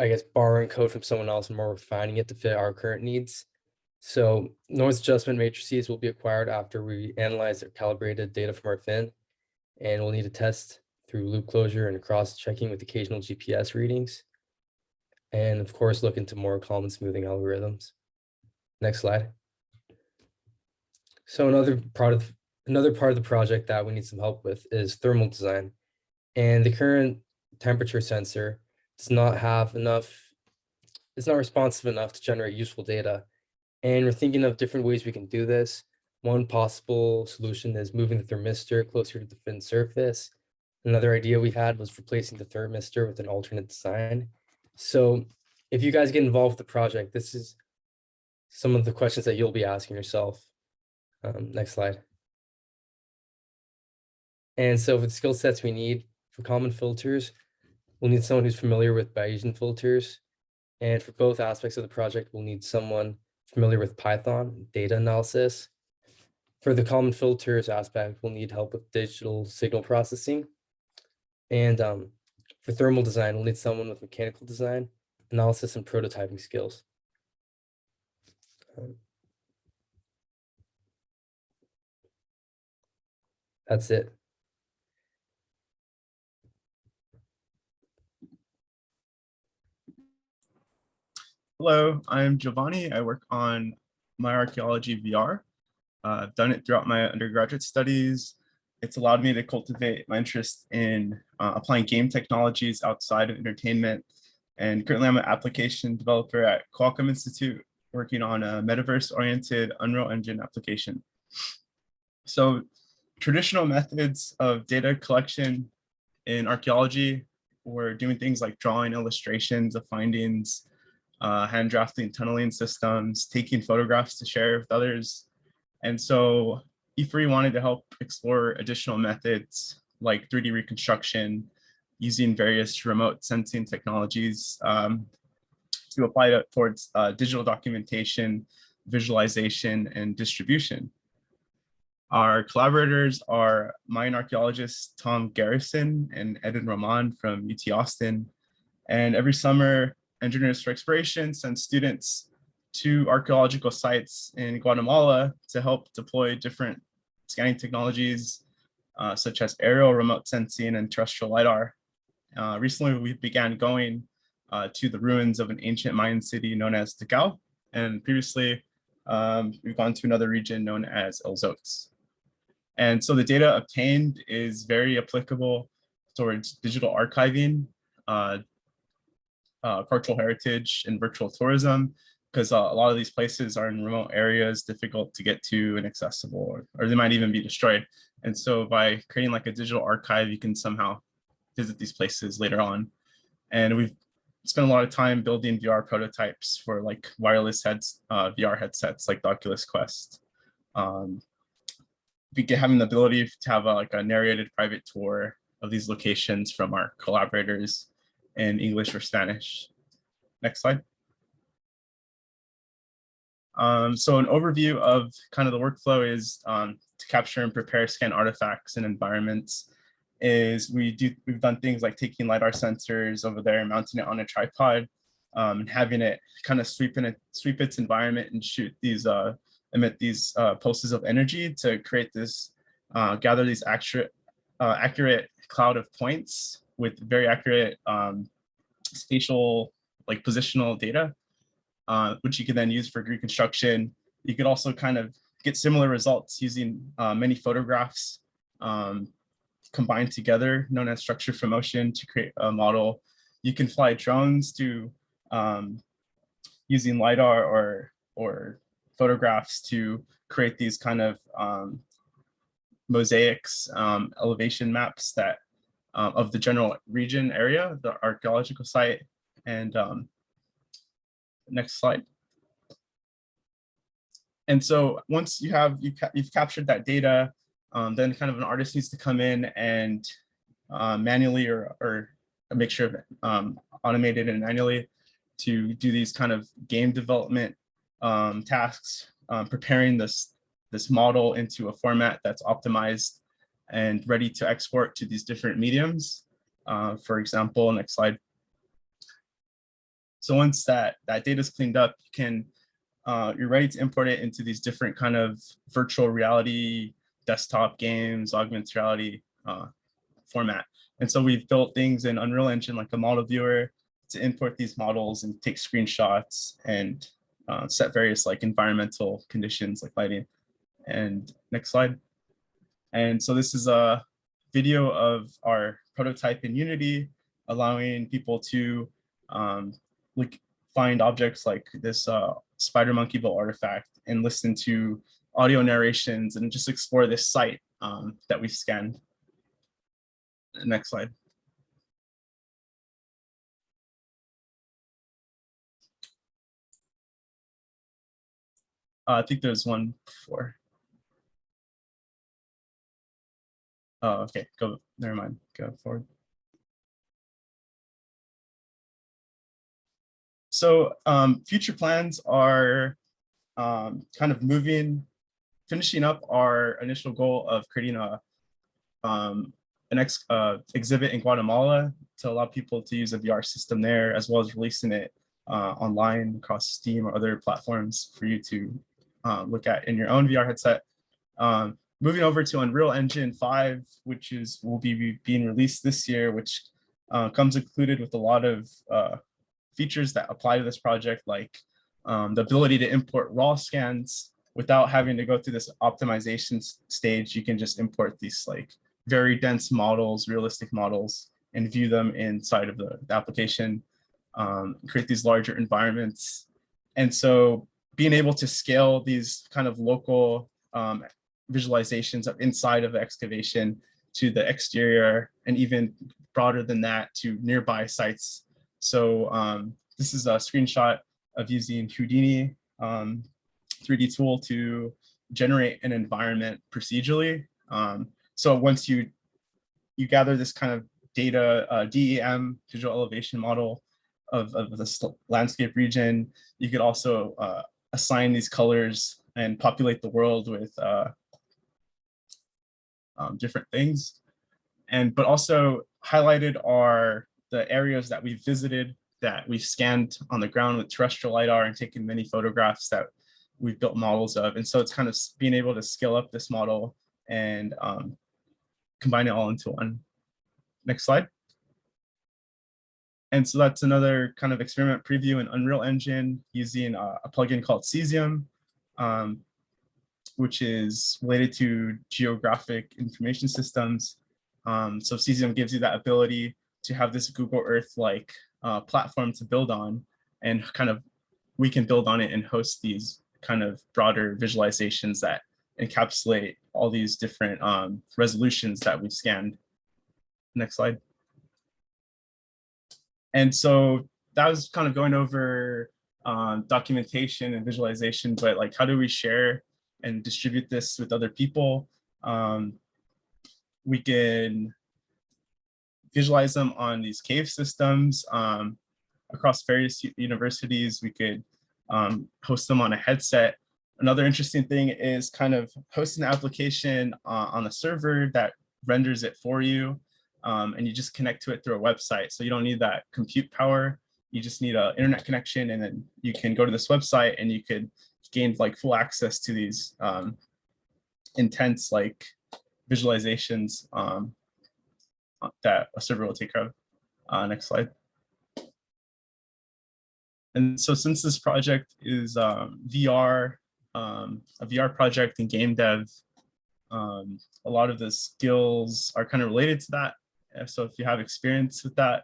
I guess, borrowing code from someone else and more refining it to fit our current needs. So noise adjustment matrices will be acquired after we analyze or calibrated data from our fin, and we'll need to test through loop closure and cross-checking with occasional GPS readings. And of course, look into more Kalman smoothing algorithms. Next slide. So another part of the project that we need some help with is thermal design. And the current temperature sensor does not have enough, it's not responsive enough to generate useful data. And we're thinking of different ways we can do this. One possible solution is moving the thermistor closer to the fin surface. Another idea we had was replacing the thermistor with an alternate design. So if you guys get involved with the project, this is some of the questions that you'll be asking yourself. Next slide. And so for the skill sets we need for Kalman filters, we'll need someone who's familiar with Bayesian filters. And for both aspects of the project, we'll need someone familiar with Python data analysis. For the Kalman filters aspect, we'll need help with digital signal processing. And for thermal design, we'll need someone with mechanical design, analysis, and prototyping skills. That's it. Hello, I'm Giovanni. I work on my Archaeology VR. I've done it throughout my undergraduate studies. It's allowed me to cultivate my interest in applying game technologies outside of entertainment. And currently I'm an application developer at Qualcomm Institute, working on a metaverse-oriented Unreal Engine application. So traditional methods of data collection in archaeology were doing things like drawing illustrations of findings, hand drafting tunneling systems, taking photographs to share with others. And so E3 wanted to help explore additional methods like 3D reconstruction using various remote sensing technologies. to apply it towards digital documentation, visualization, and distribution. Our collaborators are mine archaeologist Tom Garrison and Eden Roman from UT Austin. And every summer, Engineers for Exploration send students to archaeological sites in Guatemala to help deploy different scanning technologies, such as aerial, remote sensing, and terrestrial LiDAR. Recently, we began going to the ruins of an ancient Mayan city known as Tikal. And previously, we've gone to another region known as El Zotes. And so the data obtained is very applicable towards digital archiving, cultural heritage, and virtual tourism, because a lot of these places are in remote areas, difficult to get to and accessible, or they might even be destroyed. And so by creating like a digital archive, you can somehow visit these places later on. And we've spent a lot of time building VR prototypes for like wireless VR headsets like the Oculus Quest. Having the ability to have like a narrated private tour of these locations from our collaborators in English or Spanish. Next slide. So an overview of kind of the workflow is to capture and prepare scan artifacts and environments. We've done things like taking LiDAR sensors over there and mounting it on a tripod, and having it kind of sweep its environment and shoot these emit these pulses of energy to create this, gather these accurate cloud of points with very accurate spatial, like positional data, which you can then use for reconstruction. You could also kind of get similar results using many photographs combined together, known as structure from motion, to create a model. You can fly drones to using LiDAR or photographs to create these kind of mosaics, elevation maps that of the general region area, the archaeological site. And next slide. And so once you've captured that data, then kind of an artist needs to come in and manually or make sure automated and manually to do these kind of game development tasks, preparing this model into a format that's optimized and ready to export to these different mediums. For example, next slide. So once that data is cleaned up, you're ready to import it into these different kind of virtual reality desktop games, augmented reality format. And so we've built things in Unreal Engine like a model viewer to import these models and take screenshots and set various like environmental conditions like lighting. And next slide. And so this is a video of our prototype in Unity, allowing people to find objects like this spider monkey bill artifact and listen to audio narrations and just explore this site that we scanned. Next slide. I think there's one before. Oh, okay, never mind, go forward. So future plans are kind of finishing up our initial goal of creating an exhibit in Guatemala to allow people to use a VR system there, as well as releasing it online across Steam or other platforms for you to look at in your own VR headset. Moving over to Unreal Engine 5, which will be being released this year, which comes included with a lot of features that apply to this project, like the ability to import raw scans without having to go through this optimization stage. You can just import these like very dense models, realistic models, and view them inside of the application, create these larger environments. And so being able to scale these kind of local visualizations of inside of the excavation to the exterior, and even broader than that to nearby sites. So this is a screenshot of using Houdini 3D tool to generate an environment procedurally. So once you gather this kind of data, DEM, digital elevation model, of the landscape region. You could also assign these colors and populate the world with different things. But also highlighted are the areas that we've visited, that we've scanned on the ground with terrestrial LiDAR and taken many photographs that we've built models of. And so it's kind of being able to scale up this model and combine it all into one. Next slide. And so that's another kind of experiment preview in Unreal Engine using a plugin called Cesium, which is related to geographic information systems. So Cesium gives you that ability to have this Google Earth-like platform to build on, and kind of we can build on it and host these kind of broader visualizations that encapsulate all these different resolutions that we've scanned. Next slide. And so that was kind of going over documentation and visualization, but like, how do we share and distribute this with other people? We can visualize them on these cave systems across various universities. We could host them on a headset. Another interesting thing is kind of hosting an application on a server that renders it for you. And you just connect to it through a website. So you don't need that compute power. You just need an internet connection, and then you can go to this website and you could gain like full access to these intense like visualizations that a server will take care of. Next slide. And so since this project is VR, a VR project in game dev, a lot of the skills are kind of related to that. So if you have experience with that,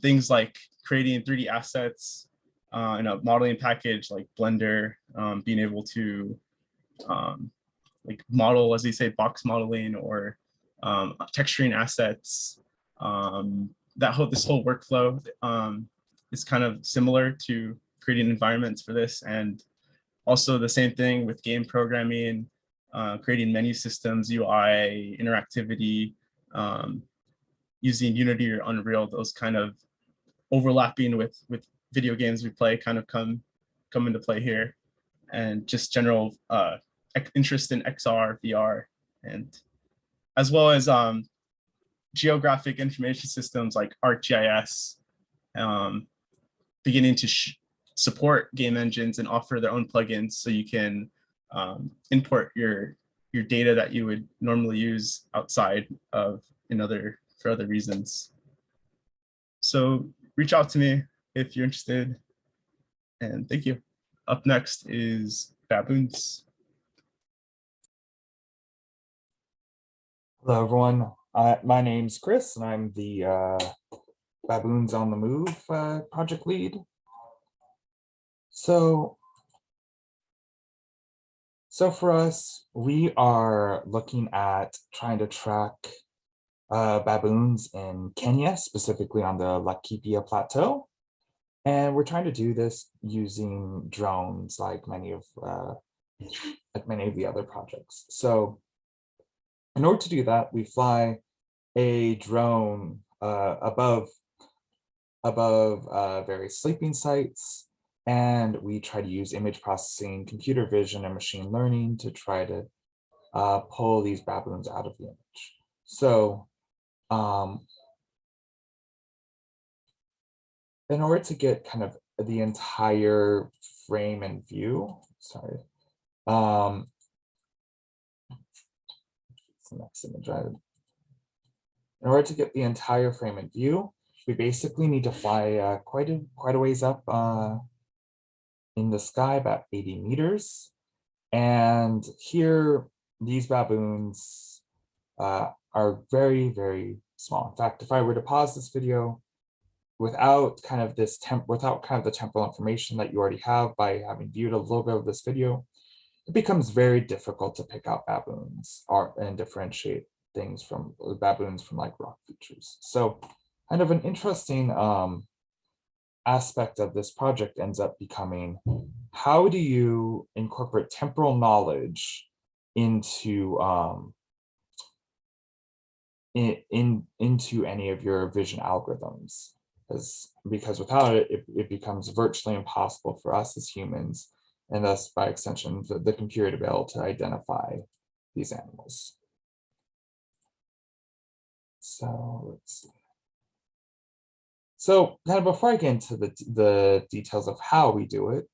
things like creating 3D assets in a modeling package like Blender, being able to like model, as they say, box modeling, or texturing assets. This whole workflow is kind of similar to creating environments for this, and also the same thing with game programming, creating menu systems, UI, interactivity, using Unity or Unreal. Those kind of overlapping with video games we play kind of come into play here, and just general interest in XR, VR, and as well as geographic information systems like ArcGIS, beginning to support game engines and offer their own plugins, so you can import your data that you would normally use outside of for other reasons. So reach out to me if you're interested, and thank you. Up next is Baboons. Hello, everyone. My name's Chris, and I'm the Baboons on the Move project lead. So for us, we are looking at trying to track baboons in Kenya, specifically on the Laikipia Plateau. And we're trying to do this using drones like many of the other projects. So in order to do that, we fly a drone above various sleeping sites, and we try to use image processing, computer vision, and machine learning to try to pull these baboons out of the image. So in order to get kind of the entire frame and view, sorry, it's the next image. In order to get the entire frame and view, we basically need to fly quite a ways up in the sky, about 80 meters. And here, these baboons are very, very small. In fact, if I were to pause this video without kind of the temporal information that you already have by having viewed a little bit of this video, it becomes very difficult to pick out baboons and differentiate things from baboons from like rock features. So kind of an interesting aspect of this project ends up becoming, how do you incorporate temporal knowledge into into any of your vision algorithms? because without it, it becomes virtually impossible for us as humans, and thus by extension, the computer to be able to identify these animals. So let's see. So kind of before I get into the details of how we do it,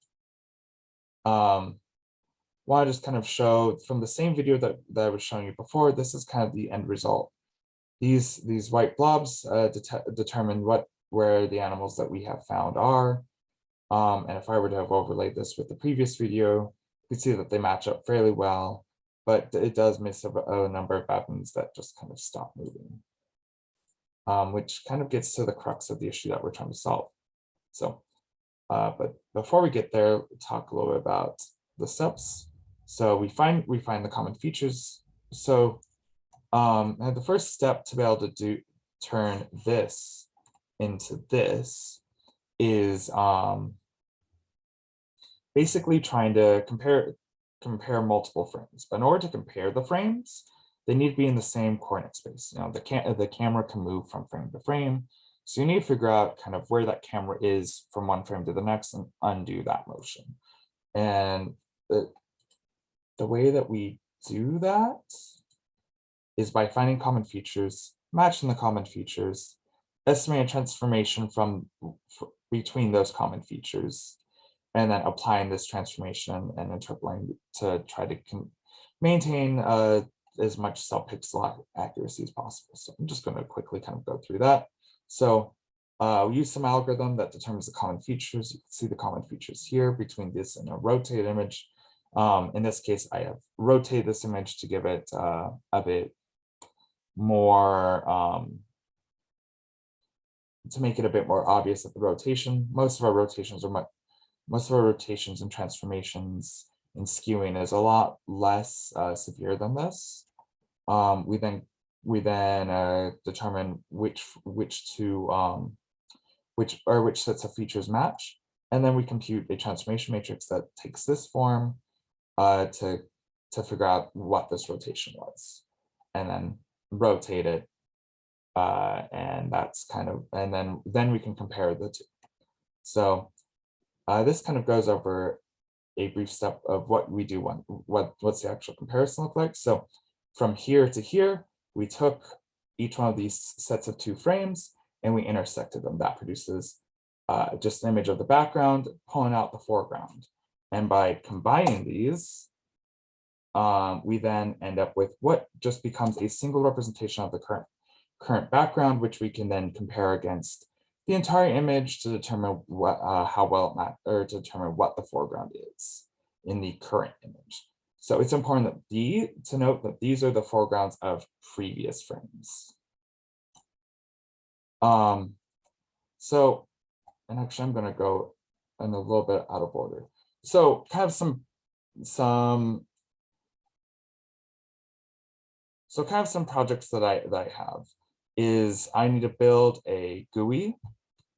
want to just kind of show from the same video that I was showing you before, this is kind of the end result. These white blobs determine where the animals that we have found are. And if I were to have overlaid this with the previous video, you can see that they match up fairly well, but it does miss a number of baboons that just kind of stop moving, which kind of gets to the crux of the issue that we're trying to solve. So, but before we get there, we'll talk a little bit about the steps. So we find the common features. So and the first step to be able to turn this into this is basically trying to compare multiple frames. But in order to compare the frames, they need to be in the same coordinate space. You know, the camera can move from frame to frame. So you need to figure out kind of where that camera is from one frame to the next and undo that motion. And the way that we do that is by finding common features, matching the common features, estimating a transformation between those common features, and then applying this transformation and interpolating to try to maintain as much cell pixel accuracy as possible. So I'm just going to quickly kind of go through that. So we use some algorithm that determines the common features. You can see the common features here between this and a rotated image. In this case, I have rotated this image to give it a bit more, to make it a bit more obvious that the rotation, most of our rotations and transformations and skewing is a lot less severe than this. We then determine which sets of features match, and then we compute a transformation matrix that takes this form to figure out what this rotation was, and then rotate it, and that's kind of, and then we can compare the two. So this kind of goes over a brief step of what we do what's the actual comparison look like. So from here to here, we took each one of these sets of two frames and we intersected them. That produces just an image of the background, pulling out the foreground. And by combining these, we then end up with what just becomes a single representation of the current background, which we can then compare against the entire image to determine how well it matters, or to determine what the foreground is in the current image. So it's important that to note that these are the foregrounds of previous frames. So, and actually I'm going to go in a little bit out of order. So kind of some projects that I have is I need to build a GUI.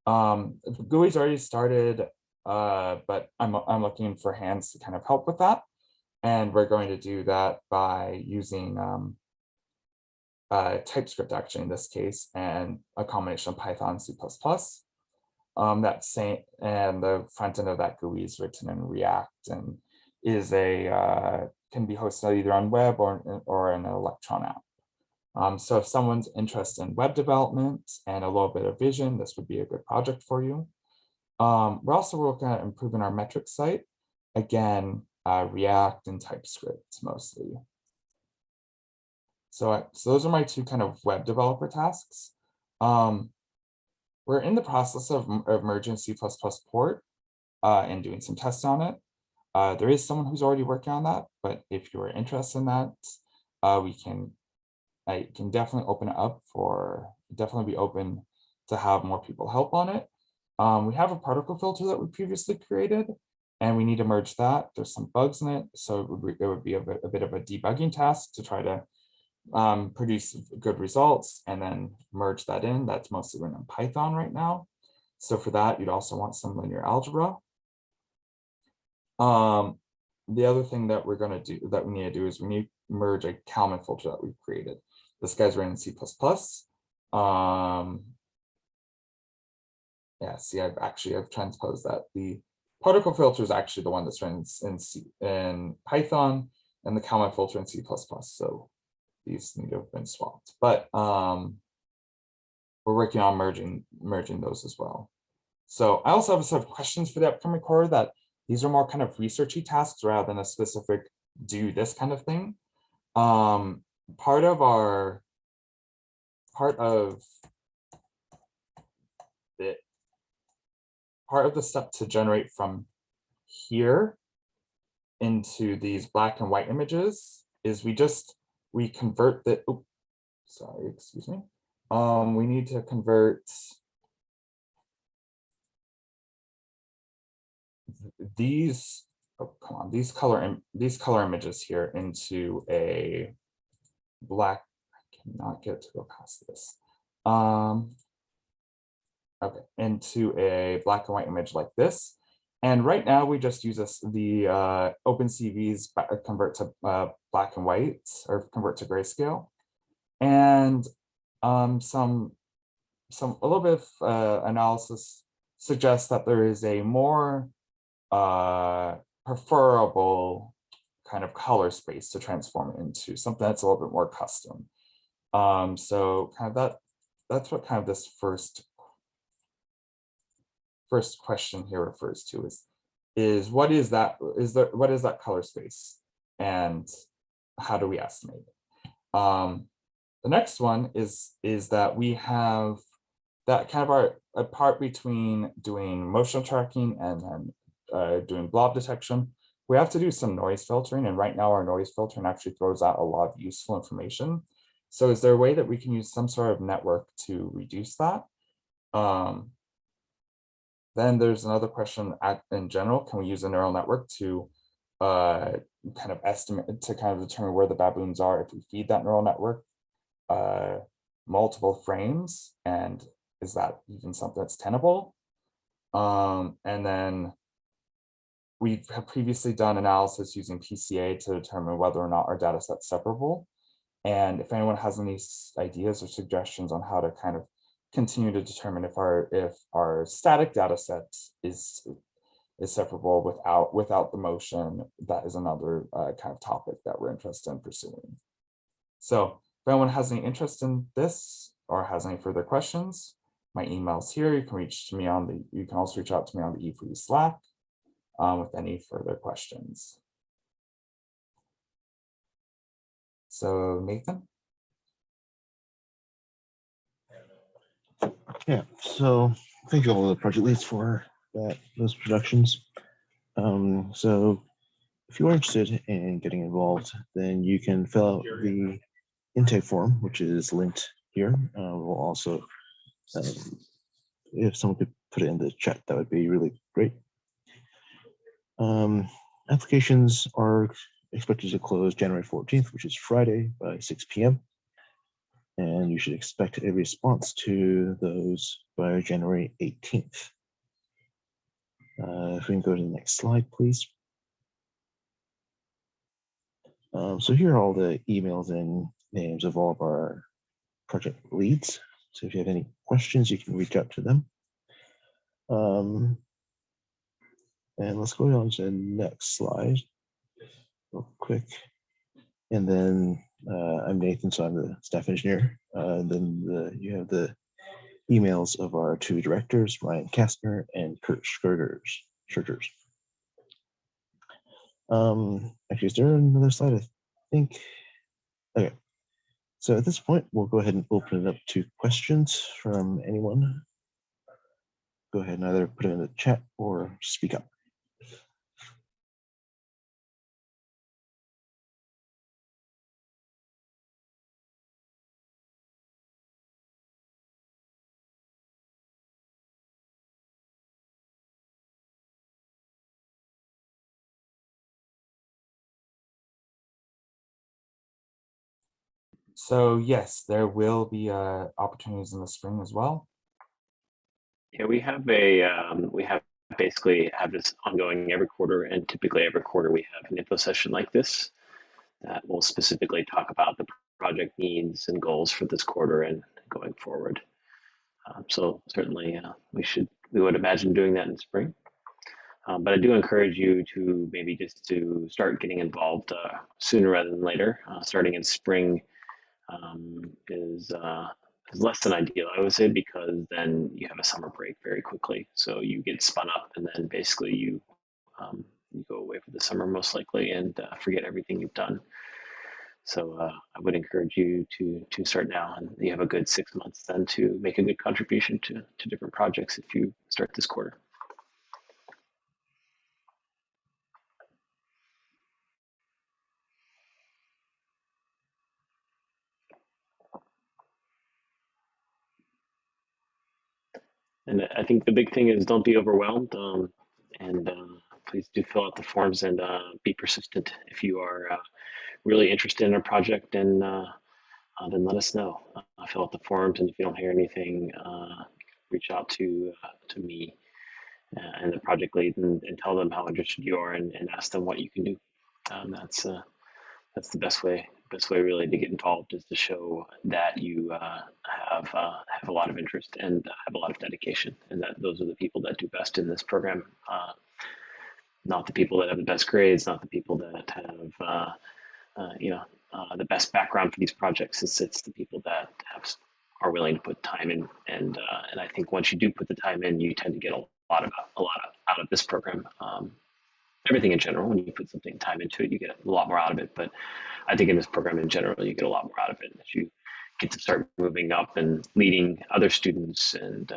GUI's already started, but I'm looking for hands to kind of help with that. And we're going to do that by using TypeScript, actually, in this case, and a combination of Python and C++. And the front end of that GUI is written in React and is can be hosted either on web or an Electron app. So if someone's interested in web development and a little bit of vision, this would be a good project for you. We're also working on improving our metrics site. Again, React and TypeScript mostly. So those are my two kind of web developer tasks. We're in the process of merging C++ port and doing some tests on it. There is someone who's already working on that, but if you're interested in that, I can definitely open it up definitely be open to have more people help on it. We have a particle filter that we previously created, and we need to merge that. There's some bugs in it, so it would be a bit of a debugging task to try to produce good results and then merge that in. That's mostly written in Python right now. So for that, you'd also want some linear algebra. The other thing that we need to do is we need to merge a Kalman filter that we've created. This guy's written in C++. yeah, see, I've transposed that. The particle filter is actually the one that's run in Python, and the Kalman filter in C++. So these need to have been swapped, but we're working on merging those as well. So I also have a set of questions for the upcoming quarter that these are more kind of researchy tasks rather than a specific do this kind of thing. Part of the step to generate from here into these black and white images is we convert the, excuse me. We need to convert these, these color images here into a black. I cannot get to go past this. Okay, into a black and white image like this. And right now we just use the OpenCVs convert to black and white, or convert to grayscale. And a little bit of analysis suggests that there is a more preferable kind of color space to transform it into something that's a little bit more custom. So kind of that's what kind of this first question here refers to is what is that color space and how do we estimate it? The next one is that we have that kind of a part between doing motion tracking and then doing blob detection. We have to do some noise filtering, and right now our noise filtering actually throws out a lot of useful information. So is there a way that we can use some sort of network to reduce that? Then there's another question in general, can we use a neural network to kind of estimate, to kind of determine where the baboons are if we feed that neural network multiple frames, and is that even something that's tenable? And then we have previously done analysis using PCA to determine whether or not our data set's separable. And if anyone has any ideas or suggestions on how to kind of continue to determine if our static data set is separable without the motion, that is another kind of topic that we're interested in pursuing. So if anyone has any interest in this or has any further questions, my email's here. You can also reach out to me on the E3 Slack with any further questions. So Nathan. Yeah, so thank you all the project leads for those productions. So if you are interested in getting involved, then you can fill out the intake form, which is linked here. We'll also, if someone could put it in the chat, that would be really great. Applications are expected to close January 14th, which is Friday by 6 p.m. And you should expect a response to those by January 18th. If we can go to the next slide, please. So here are all the emails and names of all of our project leads. So if you have any questions, you can reach out to them. And let's go on to the next slide real quick. And then I'm Nathan, so I'm the staff engineer. And then you have the emails of our two directors, Ryan Kastner and Kurt Schurgers. Actually, is there another slide? I think. Okay. So at this point, we'll go ahead and open it up to questions from anyone. Go ahead and either put it in the chat or speak up. So yes, there will be opportunities in the spring as well. Yeah, we have basically have this ongoing every quarter, and typically every quarter we have an info session like this that will specifically talk about the project needs and goals for this quarter and going forward. So certainly we should we would imagine doing that in spring. But I do encourage you to maybe just to start getting involved sooner rather than later. Starting in spring is less than ideal, I would say, because then you have a summer break very quickly. So you get spun up, and then basically you go away for the summer most likely and forget everything you've done. So I would encourage you to start now, and you have a good 6 months then to make a good contribution to different projects if you start this quarter. And I think the big thing is don't be overwhelmed, and please do fill out the forms and be persistent. If you are really interested in a project, then let us know. Fill out the forms, and if you don't hear anything, reach out to me and the project lead and tell them how interested you are and ask them what you can do. That's the best way really to get involved, is to show that you have a lot of interest and have a lot of dedication, and that those are the people that do best in this program. Not the people that have the best grades, not the people that have the best background for these projects. It's the people that are willing to put time in, and I think once you do put the time in, you tend to get a lot out of this program. Everything in general, when you put something time into it, you get a lot more out of it. But I think in this program in general, you get a lot more out of it as you get to start moving up and leading other students and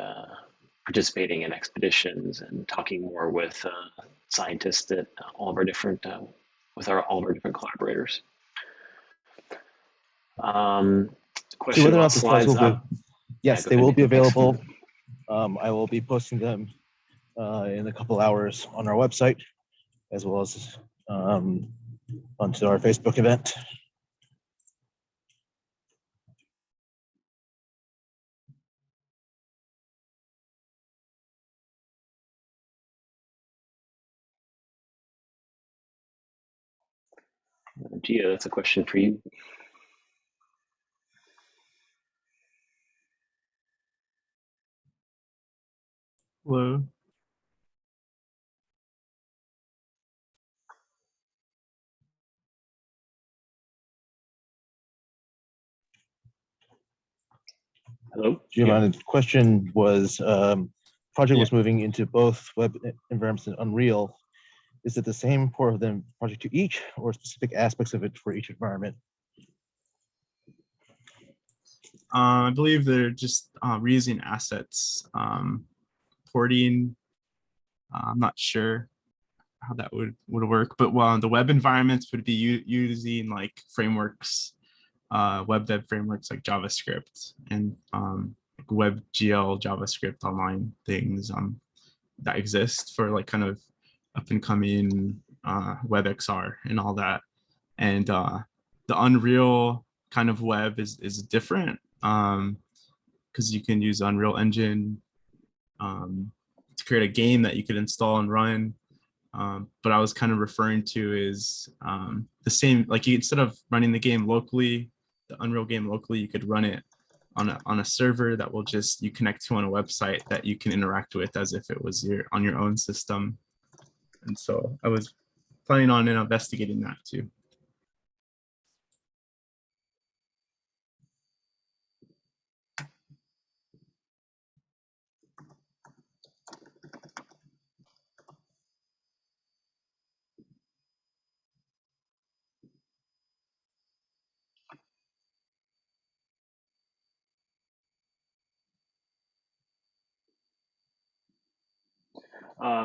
participating in expeditions and talking more with scientists at all of our different collaborators. Question whether or about not the slides slides. will be, yes, they will be available. Thanks. I will be posting them in a couple hours on our website, as well as onto our Facebook event. Gia, that's a question for you. Hello. Hello. Giovanni, the question was, project Yeah. was moving into both web environments and Unreal. Is it the same for the project to each, or specific aspects of it for each environment? I believe they're just reusing assets, porting. I'm not sure how that would work, but the web environments would be using like frameworks, web dev frameworks like JavaScript and like WebGL JavaScript online things that exist for like kind of up and coming WebXR and all that. And the Unreal kind of web is different because you can use Unreal Engine to create a game that you could install and run. But I was kind of referring to is the same, like instead of running the game locally, the Unreal game locally, you could run it on a server that will just you connect to on a website that you can interact with as if it was on your own system. And so I was planning on investigating that too.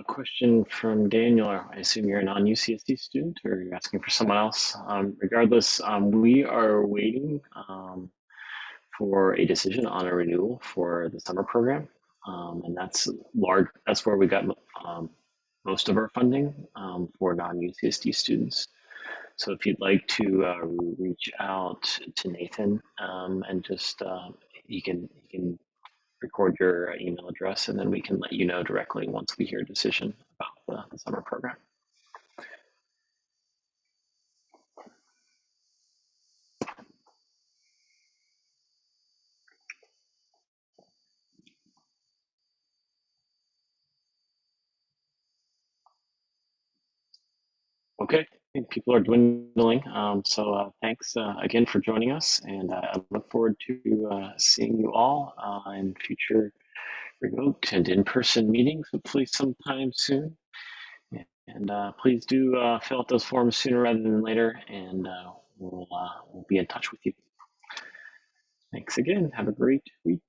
Question from Daniel. I assume you're a non-UCSD student, or you're asking for someone else. Regardless, we are waiting for a decision on a renewal for the summer program, and that's large. That's where we got most of our funding for non-UCSD students. So if you'd like to reach out to Nathan and just you can record your email address, and then we can let you know directly once we hear a decision about the summer program. Okay, I think people are dwindling. So thanks again for joining us, and I look forward to seeing you all in future remote and in-person meetings, hopefully sometime soon. And please do fill out those forms sooner rather than later, and we'll be in touch with you. Thanks again. Have a great week.